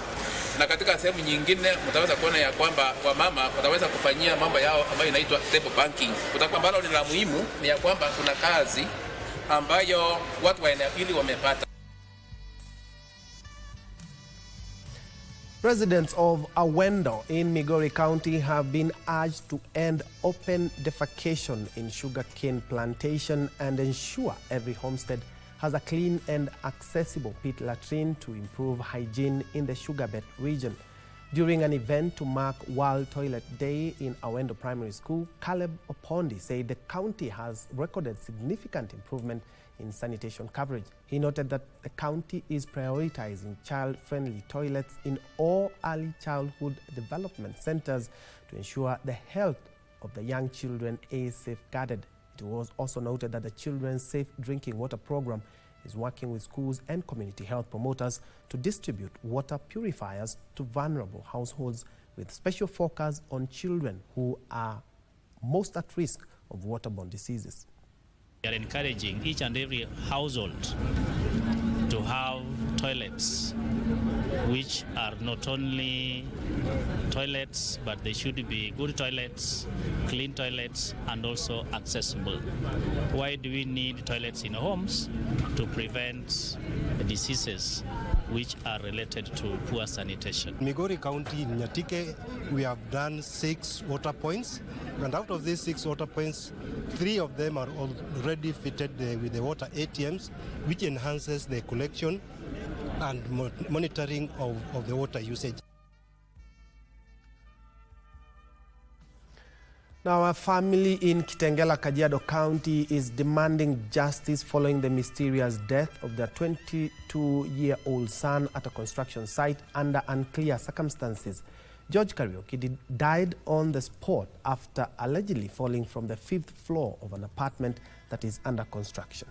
Na katika sehemu nyingine mtaweza kuona ya kwamba wamama wataweza kufanyia mambo yao ambayo inaitwa table banking. Kutakuwa ambalo ni la muhimu ni ya kwamba kuna kazi ambayo watu wa eneo hili wamepata. Residents of Awendo in Migori County have been urged to end open defecation in sugarcane plantation and ensure every homestead has a clean and accessible pit latrine to improve hygiene in the Sugarbet region. During an event to mark World Toilet Day in Awendo Primary School, Caleb Opondi said the county has recorded significant improvement in sanitation coverage. He noted that the county is prioritizing child-friendly toilets in all early childhood development centers to ensure the health of the young children is safeguarded. It was also noted that the Children's Safe Drinking Water Program is working with schools and community health promoters to distribute water purifiers to vulnerable households, with special focus on children who are most at risk of waterborne diseases. We are encouraging each and every household to have toilets which are not only toilets, but they should be good toilets, clean toilets, and also accessible. Why do we need toilets in homes? To prevent diseases which are related to poor sanitation. Migori County in Nyatike, we have done 6 water points, and out of these 6 water points, 3 of them are already fitted with the water ATMs, which enhances the collection and monitoring of the water usage. Now, a family in Kitengela, Kajiado County is demanding justice following the mysterious death of their 22-year-old son at a construction site under unclear circumstances. George Kariuki died on the spot after allegedly falling from the 5th floor of an apartment that is under construction.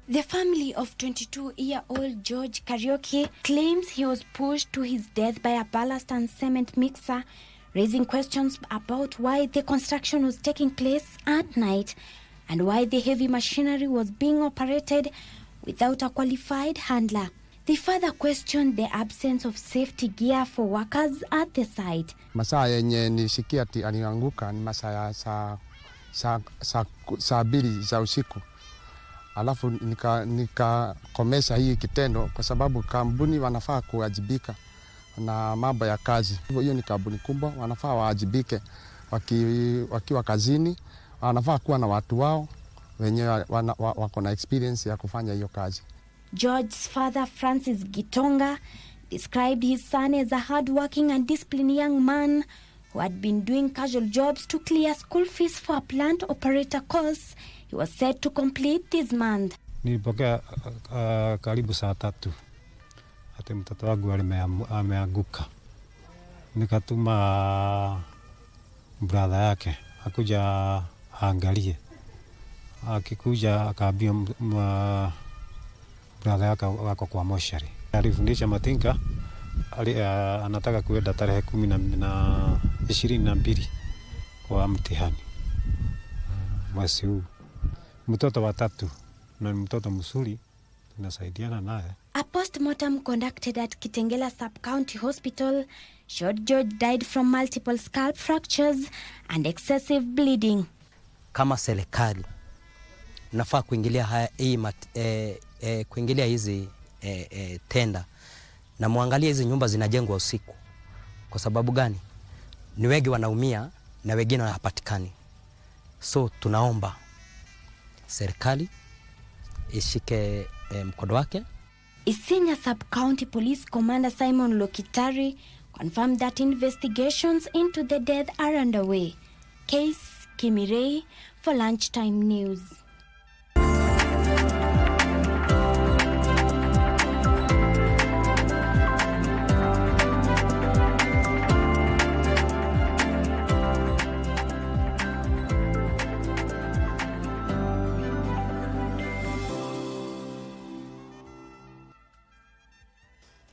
The family of 22-year-old George Kariuki claims he was pushed to his death by a ballast and cement mixer, raising questions about why the construction was taking place at night and why the heavy machinery was being operated without a qualified handler. They further questioned the absence of safety gear for workers at the site. Masaa yenye nisikia ati alianguka ni masaa ya saa 2 za usiku. Alafu nikakomesha hii kitendo kwa sababu kampuni wanafaa kuwajibika na mambo ya kazi. Hiyo ni kampuni kubwa, wanafaa waajibike wakiwa kazini, wanafaa kuwa na watu wao wenye wako na experience ya kufanya hiyo kazi. George's father, Francis Gitonga, described his son as a hard-working and disciplined young man who had been doing casual jobs to clear school fees for a plant operator course he was set to complete this month. Nilipokea karibu saa 3 hata mtoto wangu ameanguka. Nikatuma brother yake akuja aangalie. Akikuja akaambia brother yake wako kwa moshari. Alifundisha Matinga anataka kuenda tarehe 22 kwa mtihani mwezi huu. Mtoto wa 3 na mtoto mzuri, tunasaidiana naye. A post-mortem conducted at Kitengela Sub-County Hospital showed George died from multiple scalp fractures and excessive bleeding. Kama serikali nafaa kuingilia kuingilia hizi tenda na muangalie hizi nyumba zinajengwa usiku. Kwa sababu gani? Ni wengi wanaumia na wengine hawapatikani. So tunaomba serikali ishike mkono wake. Isinya Sub-County Police Commander Simon Lokitari confirmed that investigations into the death are underway. Case Kimirei for Lunchtime News.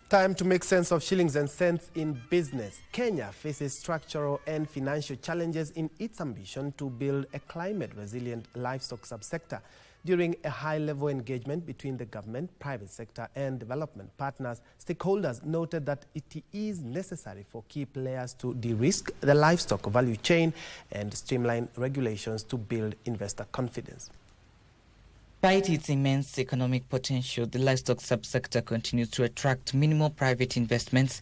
Time to make sense of shillings and cents in business. Kenya faces structural and financial challenges in its ambition to build a climate-resilient livestock subsector. During a high-level engagement between the government, private sector and development partners, stakeholders noted that it is necessary for key players to de-risk the livestock value chain and streamline regulations to build investor confidence. Despite its immense economic potential, the livestock subsector continues to attract minimal private investments,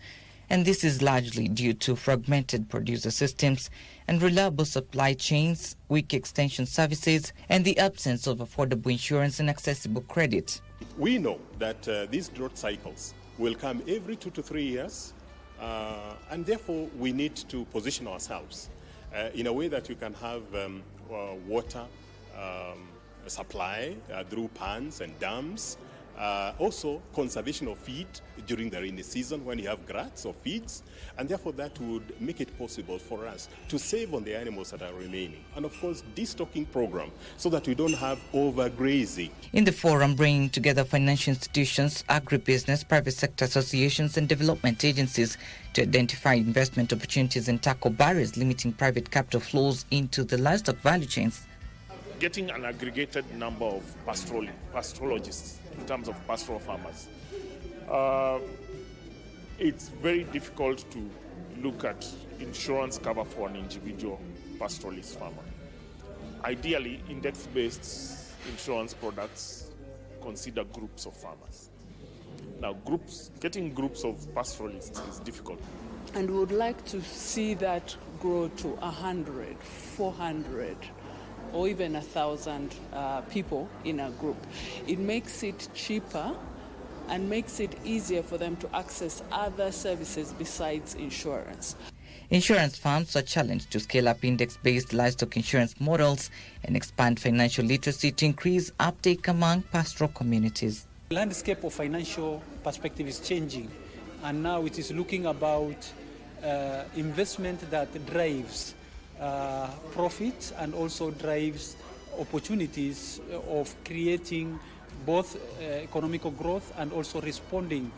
and this is largely due to fragmented producer systems and reliable supply chains, weak extension services, and the absence of affordable insurance and accessible credit. We know that these drought cycles will come every 2 to 3 years, and therefore we need to position ourselves in a way that we can have water supply through ponds and dams, also conservation of feed during the rainy season when you have grass or feeds, and therefore that would make it possible for us to save on the animals that are remaining, and of course destocking program so that we don't have overgrazing. In the forum, bringing together financial institutions, agribusiness, private sector associations and development agencies to identify investment opportunities and tackle barriers limiting private capital flows into the livestock value chains. Getting an aggregated number of pastorologists in terms of pastoral farmers. It's very difficult to look at insurance cover for an individual pastoralist farmer. Ideally, index-based insurance products consider groups of farmers. Now, getting groups of pastoralists is difficult. And we would like to see that grow to 100, 400, or even 1,000 people in a group. It makes it cheaper and makes it easier for them to access other services besides insurance. Insurance firms are challenged to scale up index-based livestock insurance models and expand financial literacy to increase uptake among pastoral communities. The landscape of financial perspective is changing, and now it is looking about investment that drives profit and also drives opportunities of creating both economical growth and also responding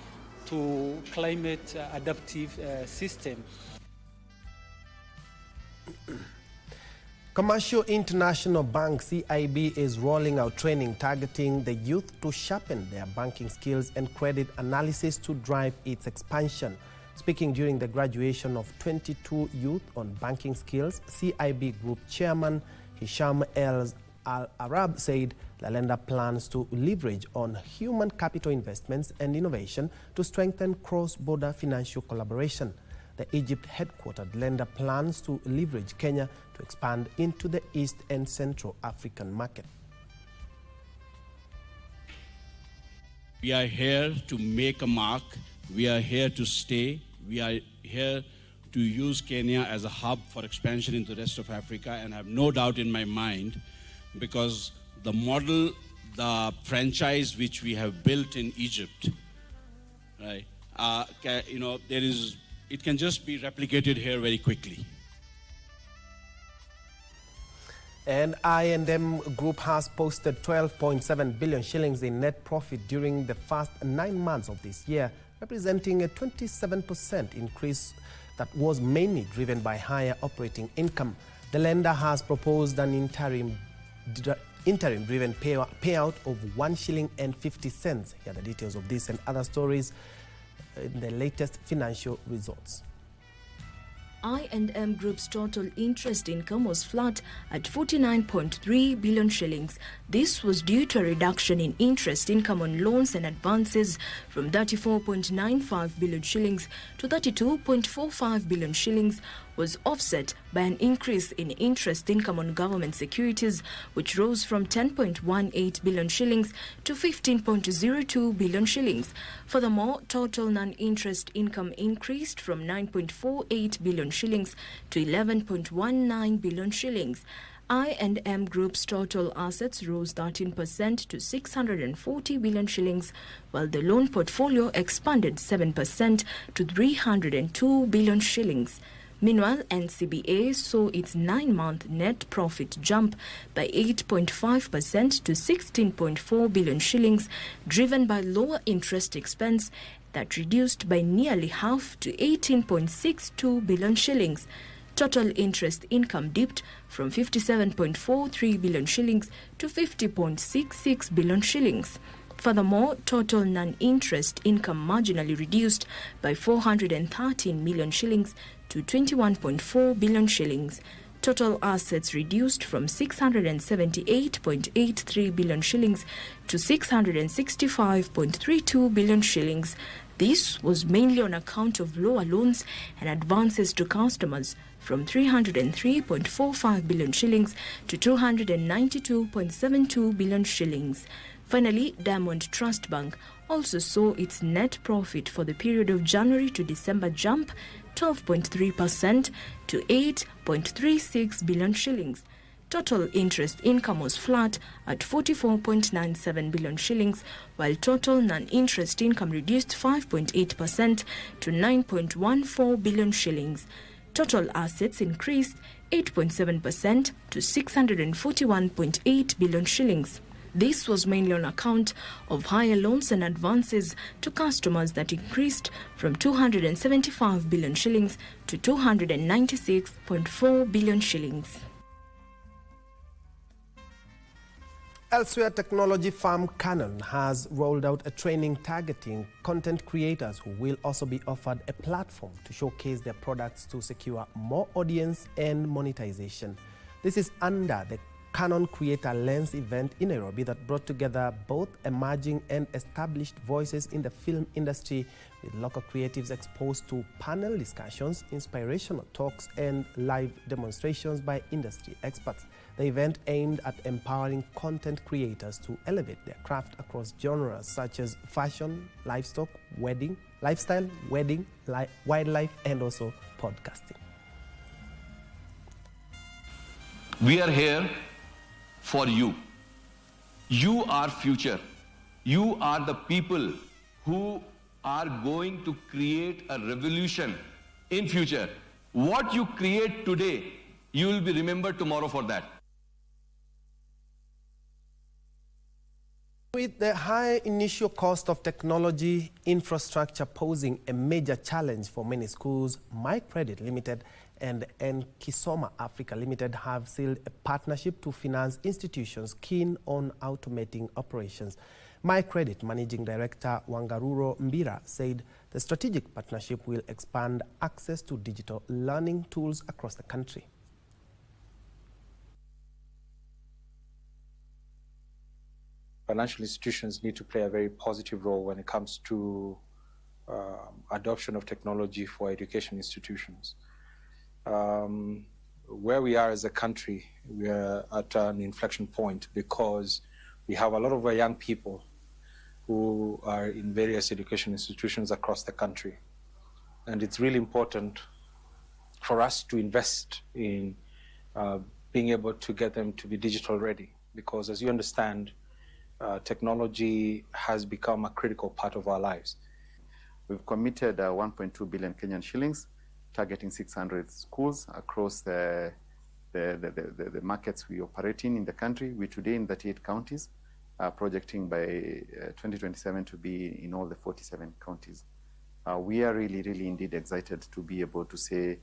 to climate adaptive system. Commercial International Bank CIB is rolling out training targeting the youth to sharpen their banking skills and credit analysis to drive its expansion. Speaking during the graduation of 22 youth on banking skills, CIB Group Chairman Hisham Al-Arab said the lender plans to leverage on human capital investments and innovation to strengthen cross-border financial collaboration. The Egypt-headquartered lender plans to leverage Kenya to expand into the East and Central African market. We are here to make a mark. We are here to stay. We are here to use Kenya as a hub for expansion into the rest of Africa, and I have no doubt in my mind, because the model, the franchise which we have built in Egypt, right? It can just be replicated here very quickly. And I&M Group has posted 12.7 billion shillings in net profit during the first 9 months of this year, representing a 27% increase that was mainly driven by higher operating income. The lender has proposed an interim-driven payout of 1 shilling and 50 cents. Here are the details of this and other stories in the latest financial results. I&M Group's total interest income was flat at 49.3 billion shillings. This was due to a reduction in interest income on loans and advances from 34.95 billion shillings to 32.45 billion shillings, was offset by an increase in interest income on government securities, which rose from 10.18 billion shillings to 15.02 billion shillings. Furthermore, total non-interest income increased from 9.48 billion shillings to 11.19 billion shillings. I&M Group's total assets rose 13% to 640 billion shillings, while the loan portfolio expanded 7% to 302 billion shillings. Meanwhile, NCBA saw its 9-month net profit jump by 8.5% to 16.4 billion shillings, driven by lower interest expense that reduced by nearly half to 18.62 billion shillings. Total interest income dipped from 57.43 billion shillings to 50.66 billion shillings. Furthermore, total non-interest income marginally reduced by 413 million shillings to 21.4 billion shillings. Total assets reduced from 678.83 billion shillings to 665.32 billion shillings. This was mainly on account of lower loans and advances to customers from 303.45 billion shillings to 292.72 billion shillings. Finally, Diamond Trust Bank also saw its net profit for the period of January to December jump 12.3% to 8.36 billion shillings. Total interest income was flat at 44.97 billion shillings, while total non-interest income reduced 5.8% to 9.14 billion shillings. Total assets increased 8.7% to 641.8 billion shillings. This was mainly on account of higher loans and advances to customers that increased from 275 billion shillings to 296.4 billion shillings. Elsewhere, technology firm Canon has rolled out a training targeting content creators who will also be offered a platform to showcase their products to secure more audience and monetization. This is under the Canon Creator Lens event in Nairobi that brought together both emerging and established voices in the film industry, with local creatives exposed to panel discussions, inspirational talks, and live demonstrations by industry experts. The event aimed at empowering content creators to elevate their craft across genres such as fashion, livestock, lifestyle, wedding, wildlife, and also podcasting. We are here for you. You are future. You are the people who are going to create a revolution in future. What you create today, you will be remembered tomorrow for that. With the high initial cost of technology infrastructure posing a major challenge for many schools, My Credit Limited and Nkisoma Africa Limited have sealed a partnership to finance institutions keen on automating operations. MyCredit Managing Director Wangaruro Mbira said the strategic partnership will expand access to digital learning tools across the country. Financial institutions need to play a very positive role when it comes to adoption of technology for education institutions. Where we are as a country, we are at an inflection point because we have a lot of our young people who are in various education institutions across the country. And it's really important for us to invest in being able to get them to be digital ready, because as you understand, technology has become a critical part of our lives. We've committed 1.2 billion Kenyan shillings, targeting 600 schools across the markets we operate in the country. We're today in 38 counties, projecting by 2027 to be in all the 47 counties. We are really indeed excited to be able to say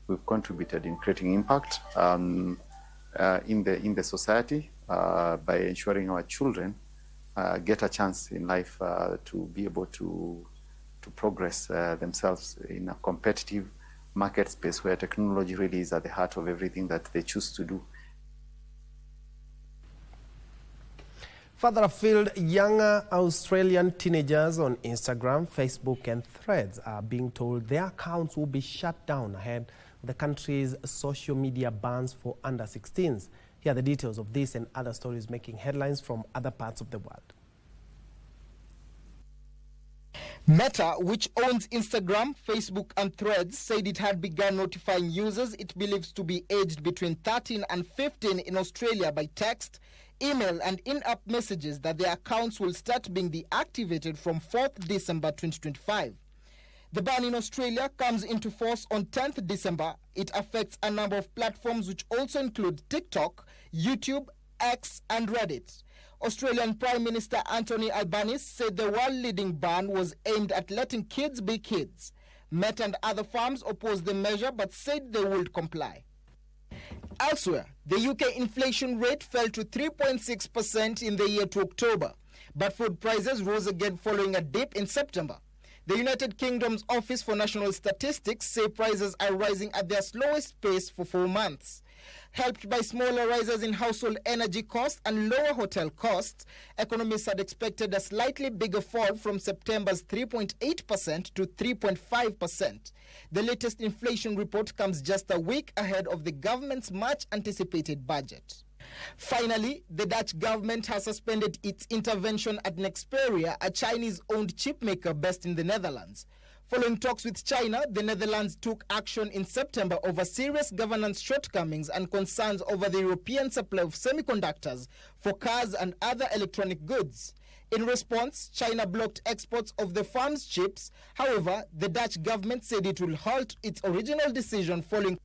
we've contributed in creating impact in the society by ensuring our children get a chance in life to be able to progress themselves in a competitive market space where technology really is at the heart of everything that they choose to do. Further afield, younger Australian teenagers on Instagram, Facebook and Threads are being told their accounts will be shut down ahead of the country's social media bans for under-16s. Here are the details of this and other stories making headlines from other parts of the world. Meta, which owns Instagram, Facebook and Threads, said it had begun notifying users it believes to be aged between 13 and 15 in Australia by text, email and in-app messages that their accounts will start being deactivated from 4th December 2025. The ban in Australia comes into force on 10th December. It affects a number of platforms which also include TikTok, YouTube, X and Reddit. Australian Prime Minister Anthony Albanese said the world-leading ban was aimed at letting kids be kids. Meta and other firms opposed the measure but said they would comply. Elsewhere, the UK inflation rate fell to 3.6% in the year to October, but food prices rose again following a dip in September. The United Kingdom's Office for National Statistics say prices are rising at their slowest pace for 4 months. Helped by smaller rises in household energy costs and lower hotel costs, economists had expected a slightly bigger fall from September's 3.8% to 3.5%. The latest inflation report comes just a week ahead of the government's much-anticipated budget. Finally, the Dutch government has suspended its intervention at Nexperia, a Chinese-owned chipmaker based in the Netherlands. Following talks with China, the Netherlands took action in September over serious governance shortcomings and concerns over the European supply of semiconductors for cars and other electronic goods. In response, China blocked exports of the firm's chips. However, the Dutch government said it will halt its original decision following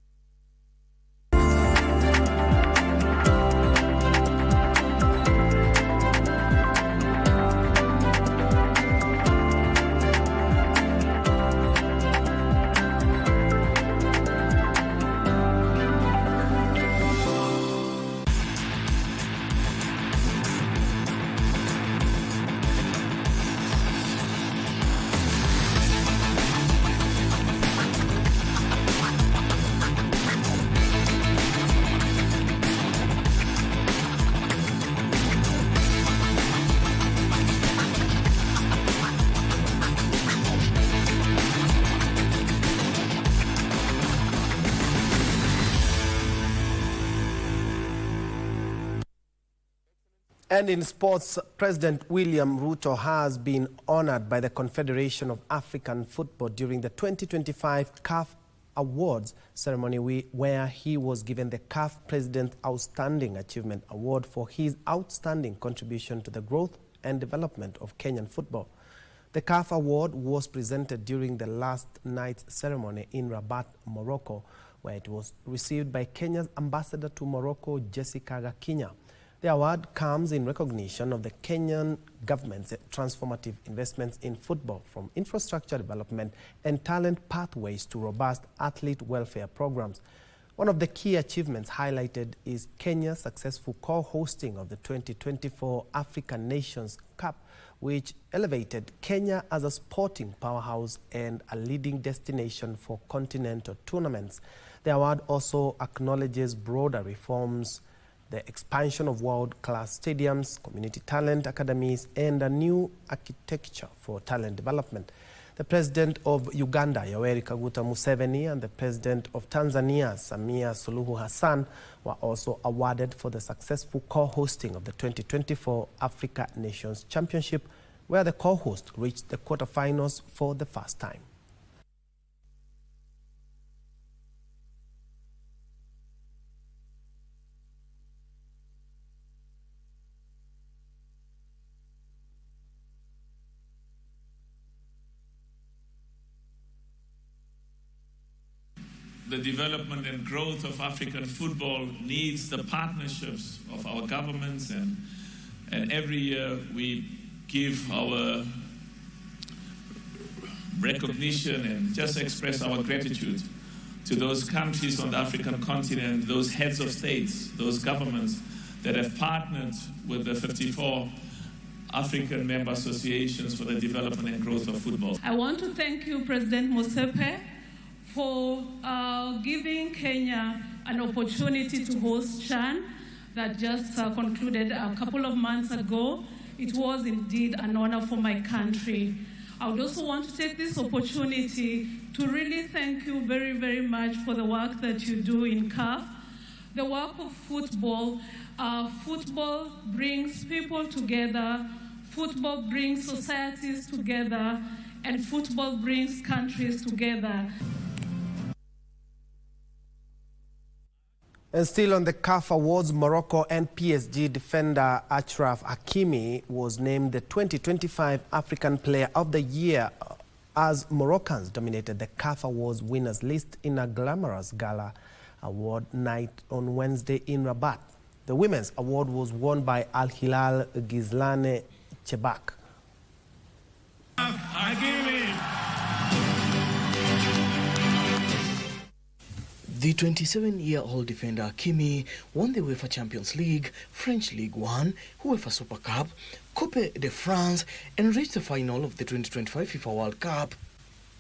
And in sports, President William Ruto has been honored by the Confederation of African Football during the 2025 CAF Awards ceremony where he was given the CAF President Outstanding Achievement Award for his outstanding contribution to the growth and development of Kenyan football. The CAF Award was presented during the last night's ceremony in Rabat, Morocco, where it was received by Kenya's ambassador to Morocco, Jessica Gakinya. The award comes in recognition of the Kenyan government's transformative investments in football, from infrastructure development and talent pathways to robust athlete welfare programs. One of the key achievements highlighted is Kenya's successful co-hosting of the 2024 African Nations Cup, which elevated Kenya as a sporting powerhouse and a leading destination for continental tournaments. The award also acknowledges broader reforms, the expansion of world-class stadiums, community talent academies, and a new architecture for talent development. The President of Uganda, Yoweri Kaguta Museveni, and the President of Tanzania, Samia Suluhu Hassan, were also awarded for the successful co-hosting of the 2024 Africa Nations Championship, where the co-host reached the quarterfinals for the first time. The development and growth of African football needs the partnerships of our governments, and every year we give our recognition and just express our gratitude to those countries on the African continent, those heads of states, those governments that have partnered with the 54 African member associations for the development and growth of football. I want to thank you, President Musepe, for giving Kenya an opportunity to host CHAN that just concluded a couple of months ago. It was indeed an honor for my country. I would also want to take this opportunity to really thank you very, very much for the work that you do in CAF. The work of football. Football brings people together, football brings societies together, and football brings countries together. And still on the CAF Awards, Morocco and PSG defender Achraf Hakimi was named the 2025 African Player of the Year as Moroccans dominated the CAF Awards winners list in a glamorous gala award night on Wednesday in Rabat. The women's award was won by Al Hilal Gizlane Chebak. The 27-year-old defender Hakimi won the UEFA Champions League, French Ligue 1, UEFA Super Cup, Coupe de France, and reached the final of the 2025 FIFA World Cup.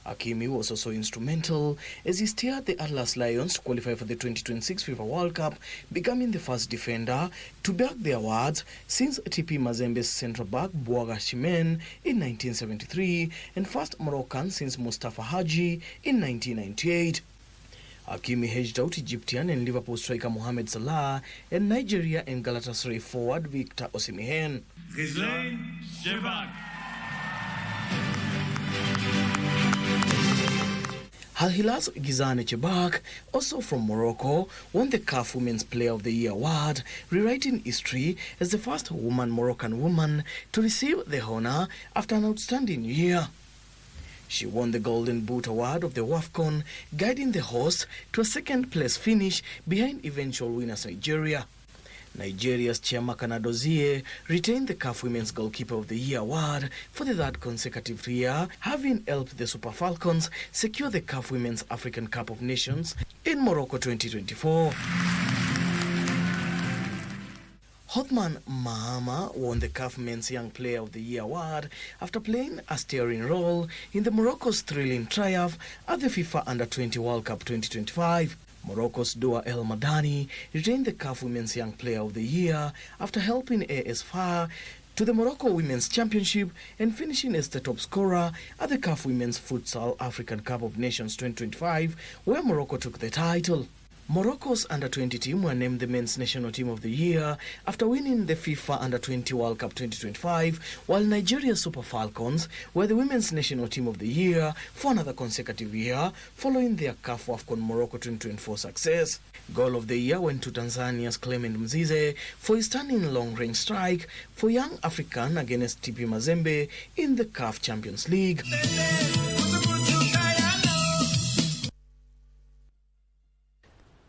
Hakimi was also instrumental as he steered the Atlas Lions to qualify for the 2026 FIFA World Cup, becoming the first defender to bag the awards since TP Mazembe's central back Bouaga Chimen in 1973 and first Moroccan since Mustafa Hadji in 1998. Hakimi hedged out Egyptian and Liverpool striker Mohamed Salah and Nigeria and Galatasaray forward Victor Osimhen. Al Hilal's Gizane Chebak, also from Morocco, won the CAF Women's Player of the Year award, rewriting history as the first Moroccan woman to receive the honor after an outstanding year. She won the Golden Boot Award of the WAFCON, guiding the host to a second-place finish behind eventual winners Nigeria. Nigeria's Chiamaka Nadozie retained the CAF Women's Goalkeeper of the Year award for the third consecutive year, having helped the Super Falcons secure the CAF Women's African Cup of Nations in Morocco 2024. Hothman Mahama won the CAF Men's Young Player of the Year award after playing a steering role in the Morocco's thrilling triumph at the FIFA Under-20 World Cup 2025. Morocco's Doua El Madani retained the CAF Women's Young Player of the Year after helping AS FAR to the Morocco Women's Championship and finishing as the top scorer at the CAF Women's Futsal African Cup of Nations 2025, where Morocco took the title. Morocco's Under-20 team were named the Men's National Team of the Year after winning the FIFA Under-20 World Cup 2025, while Nigeria's Super Falcons were the Women's National Team of the Year for another consecutive year, following their CAF WAFCON Morocco 2024 success. Goal of the Year went to Tanzania's Clement Mzize for his stunning long-range strike for Young African against TP Mazembe in the CAF Champions League.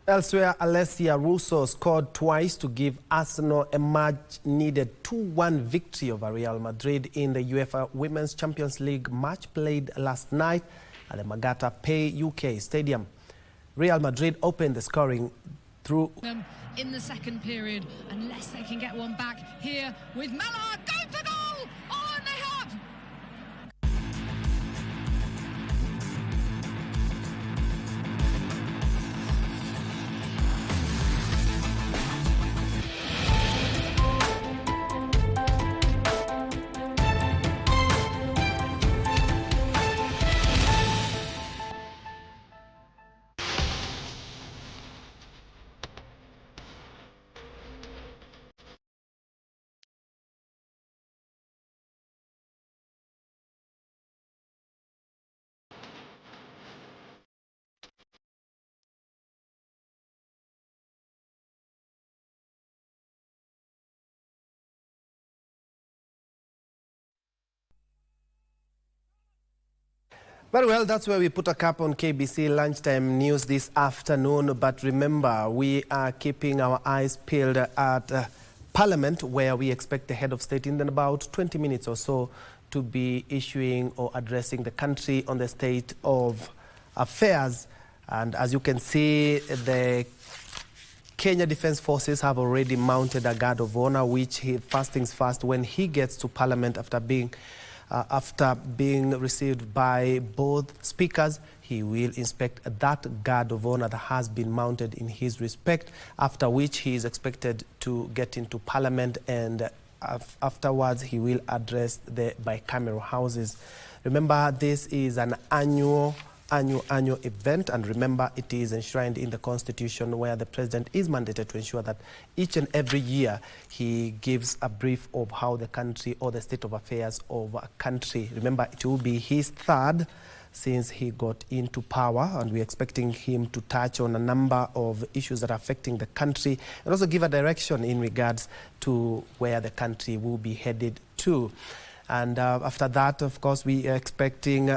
Elsewhere, Alessia Russo scored twice to give Arsenal a much-needed 2-1 victory over Real Madrid in the UEFA Women's Champions League match played last night at the Magata Pay UK Stadium. Real Madrid opened the scoring through in the second period, unless they can get one back here with Mallard going for goal. Oh, and they have. Very well, that's where we put a cap on KBC Lunchtime News this afternoon. But remember, we are keeping our eyes peeled at Parliament, where we expect the head of state in about 20 minutes or so to be issuing or addressing the country on the state of affairs. And as you can see, the Kenya Defence Forces have already mounted a guard of honor, which first things first, when he gets to Parliament after being received by both speakers, he will inspect that guard of honor that has been mounted in his respect, after which he is expected to get into Parliament, and afterwards he will address the bicameral houses. Remember, this is an annual event, and remember, it is enshrined in the Constitution, where the President is mandated to ensure that each and every year he gives a brief of how the country or the state of affairs of a country. Remember, it will be his third since he got into power, and we're expecting him to touch on a number of issues that are affecting the country and also give a direction in regards to where the country will be headed to. And after that, of course, we are expecting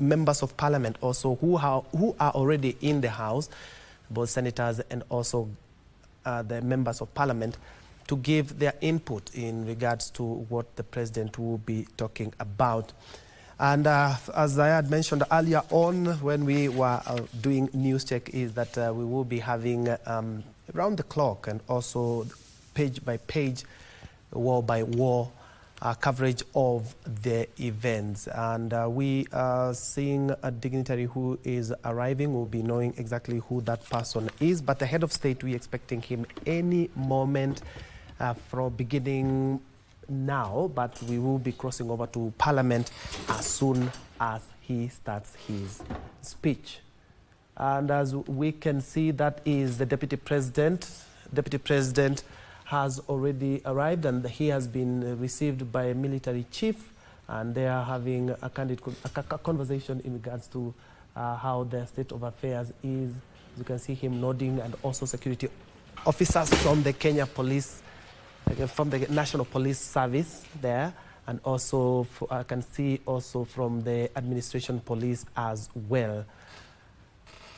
members of Parliament also who are already in the House, both senators and also the members of Parliament, to give their input in regards to what the President will be talking about. And as I had mentioned earlier on when we were doing news check, is that we will be having round the clock and also page by page, war by war, coverage of the events. And we are seeing a dignitary who is arriving. We'll be knowing exactly who that person is. But the head of state, we're expecting him any moment from beginning now. But we will be crossing over to Parliament as soon as he starts his speech. And as we can see, that is the Deputy President. Deputy President has already arrived, and he has been received by a military chief, and they are having a candid conversation in regards to how the state of affairs is. You can see him nodding, and also security officers from the Kenya Police, from the National Police Service there, and also I can see also from the Administration Police as well.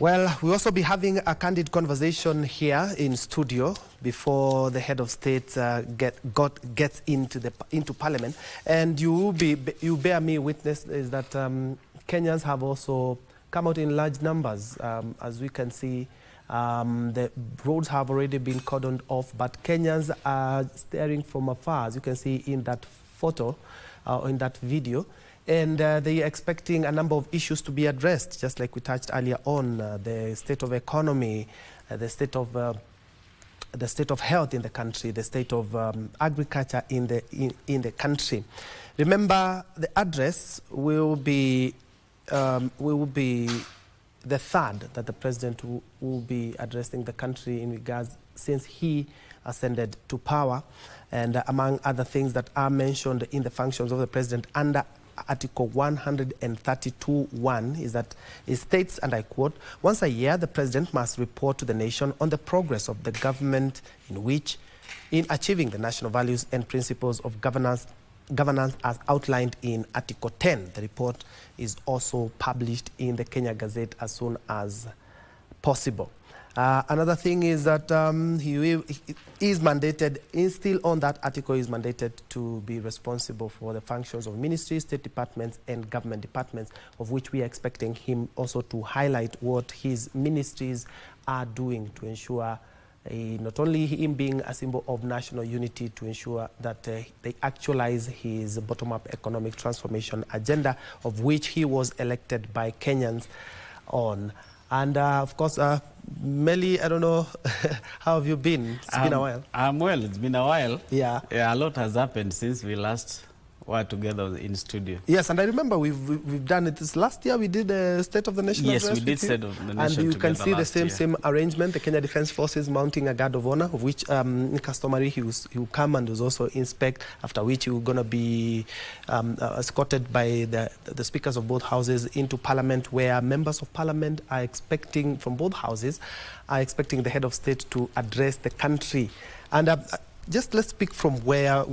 Well, we'll also be having a candid conversation here in studio before the head of state gets into Parliament. And you bear me witness is that Kenyans have also come out in large numbers. As we can see, the roads have already been cordoned off, but Kenyans are staring from afar, as you can see in that photo, in that video. And they are expecting a number of issues to be addressed, just like we touched earlier on, the state of economy, the state of health in the country, the state of agriculture in the country. Remember, the address will be the third that the president will be addressing the country in regards since he ascended to power, and among other things that are mentioned in the functions of the president under Article 132(1) it states, and I quote, "Once a year, the President must report to the nation on the progress of the government in achieving the national values and principles of governance as outlined in Article 10. The report is also published in the Kenya Gazette as soon as possible." Another thing is that he is mandated, still on that article, is mandated to be responsible for the functions of ministries, state departments, and government departments, of which we are expecting him also to highlight what his ministries are doing to ensure not only him being a symbol of national unity, to ensure that they actualize his bottom-up economic transformation agenda, of which he was elected by Kenyans on. And of course, Melly, I don't know, how have you been? It's been a while. I'm well, it's been a while. Yeah. A lot has happened since we last were together in studio. Yes, and I remember we've done it this last year. We did the State of the Nation Yes, address. we did State of the Nation. And you can see the year. same arrangement. The Kenya Defence Forces mounting a guard of honor, of which customary he will come and also inspect, after which he will going to be escorted by the speakers of both houses into Parliament, where members of Parliament are expecting, from both houses, are expecting the head of state to address the country. And just let's speak from where we